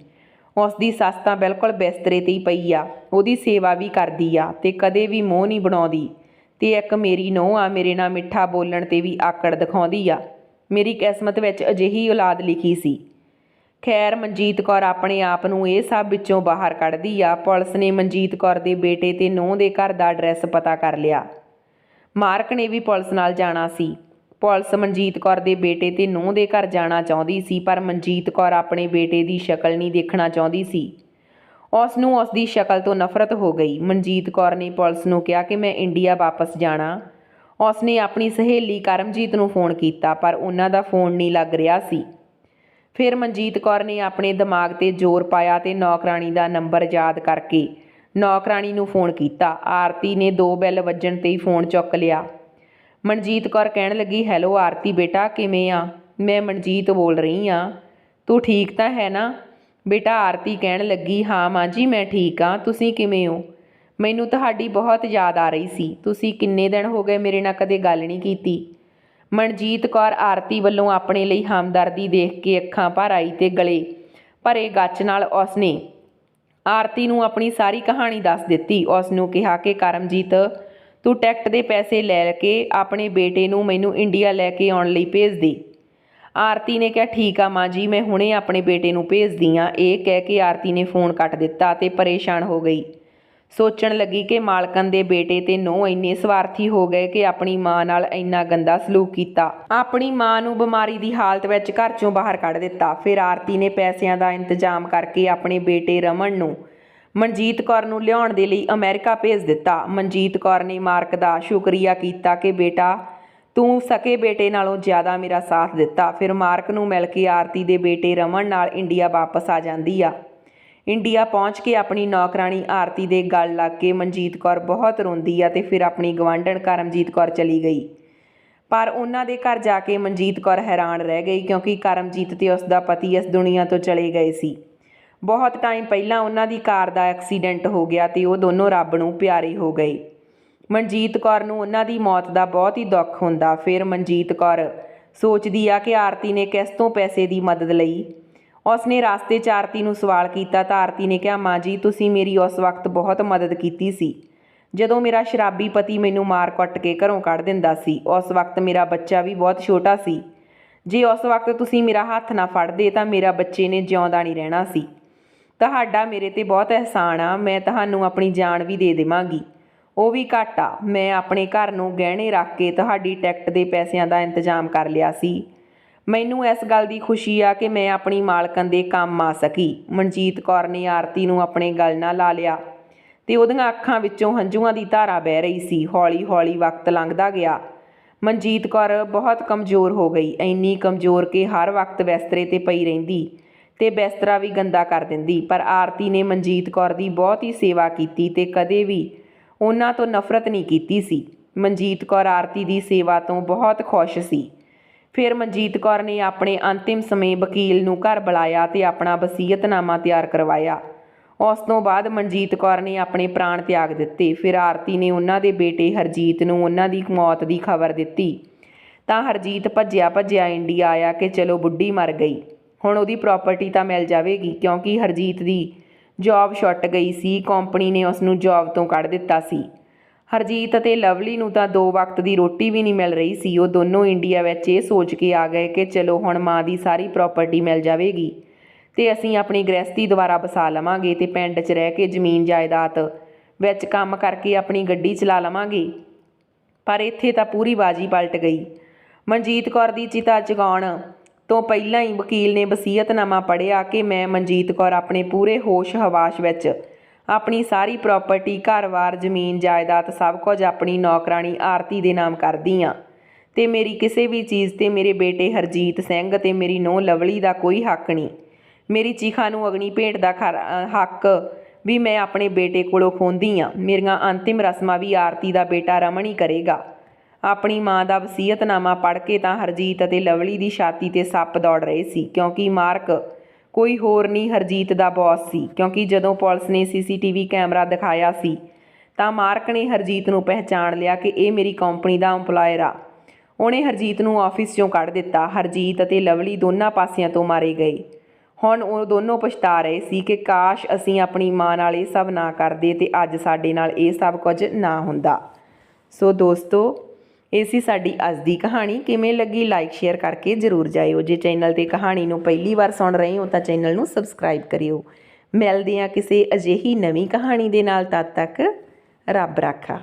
ਉਸ ਦੀ ਸੱਸ ਤਾਂ ਬਿਲਕੁਲ ਬਿਸਤਰੇ 'ਤੇ ਹੀ ਪਈ ਆ, ਉਹਦੀ ਸੇਵਾ ਵੀ ਕਰਦੀ ਆ ਤੇ ਕਦੇ ਵੀ ਮੂੰਹ ਨਹੀਂ ਬਣਾਉਂਦੀ। ਤੇ ਇੱਕ ਮੇਰੀ ਨੂੰਹ ਆ, ਮੇਰੇ ਨਾਲ ਮਿੱਠਾ ਬੋਲਣ 'ਤੇ ਵੀ ਆਕੜ ਦਿਖਾਉਂਦੀ ਆ। ਮੇਰੀ ਕਿਸਮਤ ਵਿੱਚ ਅਜਿਹੀ ਔਲਾਦ ਲਿਖੀ ਸੀ। ਖੈਰ ਮਨਜੀਤ ਕੌਰ ਆਪਣੇ ਆਪ ਨੂੰ ਇਹ ਸਭ ਵਿੱਚੋਂ ਬਾਹਰ ਕੱਢਦੀ ਆ। ਪੁਲਿਸ ਨੇ ਮਨਜੀਤ ਕੌਰ ਦੇ ਬੇਟੇ ਤੇ ਨੂੰਹ ਦੇ ਘਰ ਦਾ ਐਡਰੈਸ ਪਤਾ ਕਰ ਲਿਆ। ਮਾਰਕ ਨੇ ਵੀ ਪੁਲਿਸ ਨਾਲ ਜਾਣਾ ਸੀ। ਪੁਲਿਸ ਮਨਜੀਤ ਕੌਰ ਦੇ ਬੇਟੇ ਤੇ ਨੂੰਹ ਦੇ ਘਰ ਜਾਣਾ ਚਾਹੁੰਦੀ ਸੀ, ਪਰ ਮਨਜੀਤ ਕੌਰ ਆਪਣੇ ਬੇਟੇ ਦੀ ਸ਼ਕਲ ਨਹੀਂ ਦੇਖਣਾ ਚਾਹੁੰਦੀ ਸੀ। ਉਸ ਨੂੰ ਉਸ ਦੀ ਸ਼ਕਲ ਤੋਂ ਨਫ਼ਰਤ ਹੋ ਗਈ। ਮਨਜੀਤ ਕੌਰ ਨੇ ਪੁਲਿਸ ਨੂੰ ਕਿਹਾ ਕਿ ਮੈਂ ਇੰਡੀਆ ਵਾਪਸ ਜਾਣਾ। ਉਸ ਨੇ ਆਪਣੀ ਸਹੇਲੀ ਕਰਮਜੀਤ ਨੂੰ ਫੋਨ ਕੀਤਾ, ਪਰ ਉਹਨਾਂ ਦਾ ਫੋਨ ਨਹੀਂ ਲੱਗ ਰਿਹਾ ਸੀ। ਫਿਰ ਮਨਜੀਤ ਕੌਰ ਨੇ ਆਪਣੇ ਦਿਮਾਗ 'ਤੇ ਜ਼ੋਰ ਪਾਇਆ ਤੇ ਨੌਕਰਾਣੀ ਦਾ ਨੰਬਰ ਯਾਦ ਕਰਕੇ ਨੌਕਰਾਣੀ ਨੂੰ ਫੋਨ ਕੀਤਾ। ਆਰਤੀ ਨੇ 2 ਬੈਲ ਵੱਜਣ 'ਤੇ ਹੀ ਫੋਨ ਚੁੱਕ ਲਿਆ। ਮਨਜੀਤ ਕੌਰ ਕਹਿਣ ਲੱਗੀ, ਹੈਲੋ ਆਰਤੀ ਬੇਟਾ, ਕਿਵੇਂ ਆ? ਮੈਂ ਮਨਜੀਤ ਬੋਲ ਰਹੀ ਹਾਂ, ਤੂੰ ਠੀਕ ਤਾਂ ਹੈ ਨਾ ਬੇਟਾ? ਆਰਤੀ ਕਹਿਣ ਲੱਗੀ, ਹਾਂ ਮਾਂ ਜੀ ਮੈਂ ਠੀਕ ਹਾਂ, ਤੁਸੀਂ ਕਿਵੇਂ ਹੋ? ਮੈਨੂੰ ਤੁਹਾਡੀ ਬਹੁਤ ਯਾਦ ਆ ਰਹੀ ਸੀ। ਤੁਸੀਂ ਕਿੰਨੇ ਦਿਨ ਹੋ ਗਏ ਮੇਰੇ ਨਾਲ ਕਦੇ ਗੱਲ ਨਹੀਂ ਕੀਤੀ। ਮਨਜੀਤ ਕੌਰ ਆਰਤੀ ਵੱਲੋਂ ਆਪਣੇ ਲਈ ਹਮਦਰਦੀ ਦੇਖ ਕੇ ਅੱਖਾਂ ਭਰ ਆਈ ਤੇ ਗਲੇ ਭਰੇ ਗੱਚ ਨਾਲ ਉਸਨੇ ਆਰਤੀ ਨੂੰ ਆਪਣੀ ਸਾਰੀ ਕਹਾਣੀ ਦੱਸ ਦਿੱਤੀ। ਉਸ ਨੂੰ ਕਿਹਾ ਕਿ ਕਰਮਜੀਤ, ਤੂੰ ਟਿਕਟ ਦੇ ਪੈਸੇ ਲੈ ਕੇ ਆਪਣੇ ਬੇਟੇ ਨੂੰ ਮੈਨੂੰ ਇੰਡੀਆ ਲੈ ਕੇ ਆਉਣ ਲਈ ਭੇਜ ਦੇ। ਆਰਤੀ ਨੇ ਕਿਹਾ, ਠੀਕ ਆ ਮਾਂ ਜੀ, ਮੈਂ ਹੁਣੇ ਆਪਣੇ ਬੇਟੇ ਨੂੰ ਭੇਜਦੀ ਹਾਂ। ਇਹ ਕਹਿ ਕੇ ਆਰਤੀ ਨੇ ਫੋਨ ਕੱਟ ਦਿੱਤਾ ਤੇ ਪਰੇਸ਼ਾਨ ਹੋ ਗਈ। ਸੋਚਣ ਲੱਗੀ ਕਿ ਮਾਲਕਨ ਦੇ ਬੇਟੇ ਤੇ ਨੂੰਹ ਇੰਨੇ ਸਵਾਰਥੀ ਹੋ ਗਏ ਕਿ ਆਪਣੀ ਮਾਂ ਨਾਲ ਇੰਨਾ ਗੰਦਾ ਸਲੂਕ ਕੀਤਾ। ਆਪਣੀ ਮਾਂ ਨੂੰ ਬਿਮਾਰੀ ਦੀ ਹਾਲਤ ਵਿੱਚ ਘਰ 'ਚੋਂ ਬਾਹਰ ਕੱਢ ਦਿੱਤਾ। ਫਿਰ ਆਰਤੀ ਨੇ ਪੈਸਿਆਂ ਦਾ ਇੰਤਜ਼ਾਮ ਕਰਕੇ ਆਪਣੇ ਬੇਟੇ ਰਮਨ ਨੂੰ ਮਨਜੀਤ ਕੌਰ ਨੂੰ ਲਿਆਉਣ ਦੇ ਲਈ ਅਮਰੀਕਾ ਭੇਜ ਦਿੱਤਾ। ਮਨਜੀਤ ਕੌਰ ਨੇ ਮਾਰਕ ਦਾ ਸ਼ੁਕਰੀਆ ਕੀਤਾ ਕਿ ਬੇਟਾ, ਤੂੰ ਸਕੇ ਬੇਟੇ ਨਾਲੋਂ ਜ਼ਿਆਦਾ ਮੇਰਾ ਸਾਥ ਦਿੱਤਾ। ਫਿਰ ਮਾਰਕ ਨੂੰ ਮਿਲ ਕੇ ਆਰਤੀ ਦੇ ਬੇਟੇ ਰਮਨ ਨਾਲ ਇੰਡੀਆ ਵਾਪਸ ਆ ਜਾਂਦੀ ਆ। ਇੰਡੀਆ ਪਹੁੰਚ ਕੇ ਆਪਣੀ ਨੌਕਰਾਣੀ ਆਰਤੀ ਦੇ ਗਲ ਲੱਗ ਕੇ ਮਨਜੀਤ ਕੌਰ ਬਹੁਤ ਰੋਂਦੀ ਆ ਤੇ ਫਿਰ ਆਪਣੀ ਗਵਾਂਢਣ ਕਰਮਜੀਤ ਕੌਰ ਚਲੀ ਗਈ। ਪਰ ਉਹਨਾਂ ਦੇ ਘਰ ਜਾ ਕੇ ਮਨਜੀਤ ਕੌਰ ਹੈਰਾਨ ਰਹਿ ਗਈ, ਕਿਉਂਕਿ ਕਰਮਜੀਤ ਤੇ ਉਸ ਦਾ ਪਤੀ ਇਸ ਦੁਨੀਆ ਤੋਂ ਚਲੇ ਗਏ ਸੀ। ਬਹੁਤ ਟਾਈਮ ਪਹਿਲਾਂ ਉਹਨਾਂ ਦੀ ਕਾਰ ਦਾ ਐਕਸੀਡੈਂਟ ਹੋ ਗਿਆ ਤੇ ਉਹ ਦੋਨੋਂ ਰੱਬ ਨੂੰ ਪਿਆਰੇ ਹੋ ਗਏ। ਮਨਜੀਤ ਕੌਰ ਨੂੰ ਉਹਨਾਂ ਦੀ ਮੌਤ ਦਾ ਬਹੁਤ ਹੀ ਦੁੱਖ ਹੁੰਦਾ। ਫਿਰ ਮਨਜੀਤ ਕੌਰ ਸੋਚਦੀ ਆ ਕਿ ਆਰਤੀ ਨੇ ਕਿਸ ਤੋਂ ਪੈਸੇ ਦੀ ਮਦਦ ਲਈ। ਉਸਨੇ ਰਾਸਤੇ 'ਚ ਆਰਤੀ ਨੂੰ ਸਵਾਲ ਕੀਤਾ ਤਾਂ ਆਰਤੀ ਨੇ ਕਿਹਾ, ਮਾਂ ਜੀ ਤੁਸੀਂ ਮੇਰੀ ਉਸ ਵਕਤ ਬਹੁਤ ਮਦਦ ਕੀਤੀ ਸੀ ਜਦੋਂ ਮੇਰਾ ਸ਼ਰਾਬੀ ਪਤੀ ਮੈਨੂੰ ਮਾਰ ਕੁੱਟ ਕੇ ਘਰੋਂ ਕੱਢ ਦਿੰਦਾ ਸੀ। ਉਸ ਵਕਤ ਮੇਰਾ ਬੱਚਾ ਵੀ ਬਹੁਤ ਛੋਟਾ ਸੀ। ਜੇ ਉਸ ਵਕਤ ਤੁਸੀਂ ਮੇਰਾ ਹੱਥ ਨਾ ਫੜਦੇ ਤਾਂ ਮੇਰਾ ਬੱਚੇ ਨੇ ਜਿਉਂਦਾ ਨਹੀਂ ਰਹਿਣਾ ਸੀ। ਤੁਹਾਡਾ ਮੇਰੇ 'ਤੇ ਬਹੁਤ ਅਹਿਸਾਨ ਆ। ਮੈਂ ਤੁਹਾਨੂੰ ਆਪਣੀ ਜਾਨ ਵੀ ਦੇ ਦੇਵਾਂਗੀ, ਉਹ ਵੀ ਘੱਟ ਆ। ਮੈਂ ਆਪਣੇ ਘਰ ਨੂੰ ਗਹਿਣੇ ਰੱਖ ਕੇ ਤੁਹਾਡੀ ਟਿਕਟ ਦੇ ਪੈਸਿਆਂ ਦਾ ਇੰਤਜ਼ਾਮ ਕਰ ਲਿਆ ਸੀ। ਮੈਨੂੰ ਇਸ ਗੱਲ ਦੀ ਖੁਸ਼ੀ ਆ ਕਿ ਮੈਂ ਆਪਣੀ ਮਾਲਕਨ ਦੇ ਕੰਮ ਆ ਸਕੀ। ਮਨਜੀਤ ਕੌਰ ਨੇ ਆਰਤੀ ਨੂੰ ਆਪਣੇ ਗਲ ਨਾਲ ਲਾ ਲਿਆ ਤੇ ਉਹਦੀਆਂ ਅੱਖਾਂ ਵਿੱਚੋਂ ਹੰਝੂਆਂ ਦੀ ਧਾਰਾ ਵਹਿ ਰਹੀ ਸੀ। ਹੌਲੀ ਹੌਲੀ ਵਕਤ ਲੰਘਦਾ ਗਿਆ। ਮਨਜੀਤ ਕੌਰ ਬਹੁਤ ਕਮਜ਼ੋਰ ਹੋ ਗਈ, ਇੰਨੀ ਕਮਜ਼ੋਰ ਕਿ ਹਰ ਵਕਤ ਬਿਸਤਰੇ 'ਤੇ ਪਈ ਰਹਿੰਦੀ ਤੇ ਬਿਸਤਰਾ ਵੀ ਗੰਦਾ ਕਰ ਦਿੰਦੀ। ਪਰ ਆਰਤੀ ਨੇ ਮਨਜੀਤ ਕੌਰ ਦੀ ਬਹੁਤ ਹੀ ਸੇਵਾ ਕੀਤੀ ਤੇ ਕਦੇ ਵੀ ਉਹਨਾਂ ਤੋਂ ਨਫ਼ਰਤ ਨਹੀਂ ਕੀਤੀ ਸੀ। ਮਨਜੀਤ ਕੌਰ ਆਰਤੀ ਦੀ ਸੇਵਾ ਤੋਂ ਬਹੁਤ ਖੁਸ਼ ਸੀ। ਫਿਰ ਮਨਜੀਤ ਕੌਰ ਨੇ ਆਪਣੇ ਅੰਤਿਮ ਸਮੇਂ ਵਕੀਲ ਨੂੰ ਘਰ ਬੁਲਾਇਆ ਤੇ ਆਪਣਾ ਵਸੀਅਤਨਾਮਾ ਤਿਆਰ ਕਰਵਾਇਆ। ਉਸ ਤੋਂ ਬਾਅਦ ਮਨਜੀਤ ਕੌਰ ਨੇ ਆਪਣੇ ਪ੍ਰਾਣ ਤਿਆਗ ਦਿੱਤੇ। ਫਿਰ ਆਰਤੀ ਨੇ ਉਹਨਾਂ ਦੇ ਬੇਟੇ ਹਰਜੀਤ ਨੂੰ ਉਹਨਾਂ ਦੀ ਮੌਤ ਦੀ ਖਬਰ ਦਿੱਤੀ ਤਾਂ ਹਰਜੀਤ ਭੱਜਿਆ ਭੱਜਿਆ ਇੰਡੀਆ ਆਇਆ ਕਿ ਚਲੋ ਬੁੱਢੀ ਮਰ ਗਈ, ਹੁਣ ਉਹਦੀ ਪ੍ਰਾਪਰਟੀ ਤਾਂ ਮਿਲ ਜਾਵੇਗੀ, ਕਿਉਂਕਿ ਹਰਜੀਤ ਦੀ ਜੌਬ ਛੁੱਟ ਗਈ ਸੀ। ਕੰਪਨੀ ਨੇ ਉਸ ਨੂੰ ਜੌਬ ਤੋਂ ਕੱਢ ਦਿੱਤਾ ਸੀ। ਹਰਜੀਤ ਅਤੇ ਲਵਲੀ ਨੂੰ ਤਾਂ 2 ਵਕਤ ਦੀ ਰੋਟੀ ਵੀ ਨਹੀਂ ਮਿਲ ਰਹੀ ਸੀ। ਉਹ ਦੋਨੋਂ ਇੰਡੀਆ ਵਿੱਚ ਇਹ ਸੋਚ ਕੇ ਆ ਗਏ ਕਿ ਚਲੋ ਹੁਣ ਮਾਂ ਦੀ ਸਾਰੀ ਪ੍ਰਾਪਰਟੀ ਮਿਲ ਜਾਵੇਗੀ ਤੇ ਅਸੀਂ ਆਪਣੀ ਗ੍ਰਹਿਸਥੀ ਦੁਬਾਰਾ ਵਸਾ ਲਵਾਂਗੇ ਤੇ ਪਿੰਡ 'ਚ ਰਹਿ ਕੇ ਜ਼ਮੀਨ ਜਾਇਦਾਦ ਵਿੱਚ ਕੰਮ ਕਰਕੇ ਆਪਣੀ ਗੱਡੀ ਚਲਾ ਲਵਾਂਗੇ। ਪਰ ਇੱਥੇ ਤਾਂ ਪੂਰੀ ਬਾਜੀ ਪਲਟ ਗਈ। ਮਨਜੀਤ ਕੌਰ ਦੀ ਚਿਤਾ ਜਗਾਉਣ ਤੋਂ ਪਹਿਲਾਂ ਹੀ ਵਕੀਲ ਨੇ ਵਸੀਅਤਨਾਮਾ ਪੜ੍ਹਿਆ ਕਿ ਮੈਂ ਮਨਜੀਤ ਕੌਰ ਆਪਣੇ ਪੂਰੇ ਹੋਸ਼ ਹਵਾਸ ਵਿੱਚ ਆਪਣੀ ਸਾਰੀ ਪ੍ਰਾਪਰਟੀ, ਘਰ-ਬਾਰ, ਜ਼ਮੀਨ ਜਾਇਦਾਦ ਸਭ ਕੁਝ ਆਪਣੀ ਨੌਕਰਾਣੀ ਆਰਤੀ ਦੇ ਨਾਮ ਕਰਦੀ ਹਾਂ ਤੇ ਮੇਰੀ ਕਿਸੇ ਵੀ ਚੀਜ਼ 'ਤੇ ਮੇਰੇ ਬੇਟੇ ਹਰਜੀਤ ਸਿੰਘ ਅਤੇ ਮੇਰੀ ਨੂੰਹ ਲਵਲੀ ਦਾ ਕੋਈ ਹੱਕ ਨਹੀਂ। ਮੇਰੀ ਚੀਖਾਂ ਨੂੰ ਅਗਨੀ ਭੇਟ ਦਾ ਹੱਕ ਵੀ ਮੈਂ ਆਪਣੇ ਬੇਟੇ ਕੋਲੋਂ ਖੋਹਦੀ ਹਾਂ। ਮੇਰੀਆਂ ਅੰਤਿਮ ਰਸਮਾਂ ਵੀ ਆਰਤੀ ਦਾ ਬੇਟਾ ਰਮਨ ਹੀ ਕਰੇਗਾ। ਆਪਣੀ ਮਾਂ ਦਾ ਵਸੀਅਤਨਾਮਾ ਪੜ੍ਹ ਕੇ ਤਾਂ ਹਰਜੀਤ ਅਤੇ ਲਵਲੀ ਦੀ ਛਾਤੀ 'ਤੇ ਸੱਪ ਦੌੜ ਰਹੇ ਸੀ, ਕਿਉਂਕਿ ਮਾਰਕ ਕੋਈ ਹੋਰ ਨਹੀਂ ਹਰਜੀਤ ਦਾ ਬੌਸ ਸੀ। ਕਿਉਂਕਿ ਜਦੋਂ ਪੁਲਿਸ ਨੇ CCTV ਕੈਮਰਾ ਦਿਖਾਇਆ ਸੀ ਤਾਂ ਮਾਰਕ ਨੇ ਹਰਜੀਤ ਨੂੰ ਪਹਿਚਾਣ ਲਿਆ ਕਿ ਇਹ ਮੇਰੀ ਕੰਪਨੀ ਦਾ ਇੰਪਲਾਇਰ ਆ। ਉਹਨੇ ਹਰਜੀਤ ਨੂੰ ਆਫਿਸ 'ਚੋਂ ਕੱਢ ਦਿੱਤਾ। ਹਰਜੀਤ ਅਤੇ ਲਵਲੀ ਦੋਨਾਂ ਪਾਸਿਆਂ ਤੋਂ ਮਾਰੇ ਗਏ। ਹੁਣ ਉਹ ਦੋਨੋਂ ਪਛਤਾ ਰਹੇ ਸੀ ਕਿ ਕਾਸ਼ ਅਸੀਂ ਆਪਣੀ ਮਾਂ ਨਾਲ ਇਹ ਸਭ ਨਾ ਕਰਦੇ ਤੇ ਅੱਜ ਸਾਡੇ ਨਾਲ ਇਹ ਸਭ ਕੁਝ ਨਾ ਹੁੰਦਾ। ਸੋ ਦੋਸਤੋ, ਇਹ ਸੀ ਸਾਡੀ ਅੱਜ ਦੀ ਕਹਾਣੀ। ਕਿਵੇਂ ਲੱਗੀ ਲਾਈਕ ਸ਼ੇਅਰ ਕਰਕੇ ਜ਼ਰੂਰ ਜਾਇਓ। ਜੇ ਚੈਨਲ 'ਤੇ ਕਹਾਣੀ ਨੂੰ ਪਹਿਲੀ ਵਾਰ ਸੁਣ ਰਹੇ ਹੋ ਤਾਂ ਚੈਨਲ ਨੂੰ ਸਬਸਕ੍ਰਾਈਬ ਕਰਿਓ। ਮਿਲਦੇ ਹਾਂ ਕਿਸੇ ਅਜਿਹੀ ਨਵੀਂ ਕਹਾਣੀ ਦੇ ਨਾਲ। ਤਦ ਤੱਕ ਰੱਬ ਰਾਖਾ।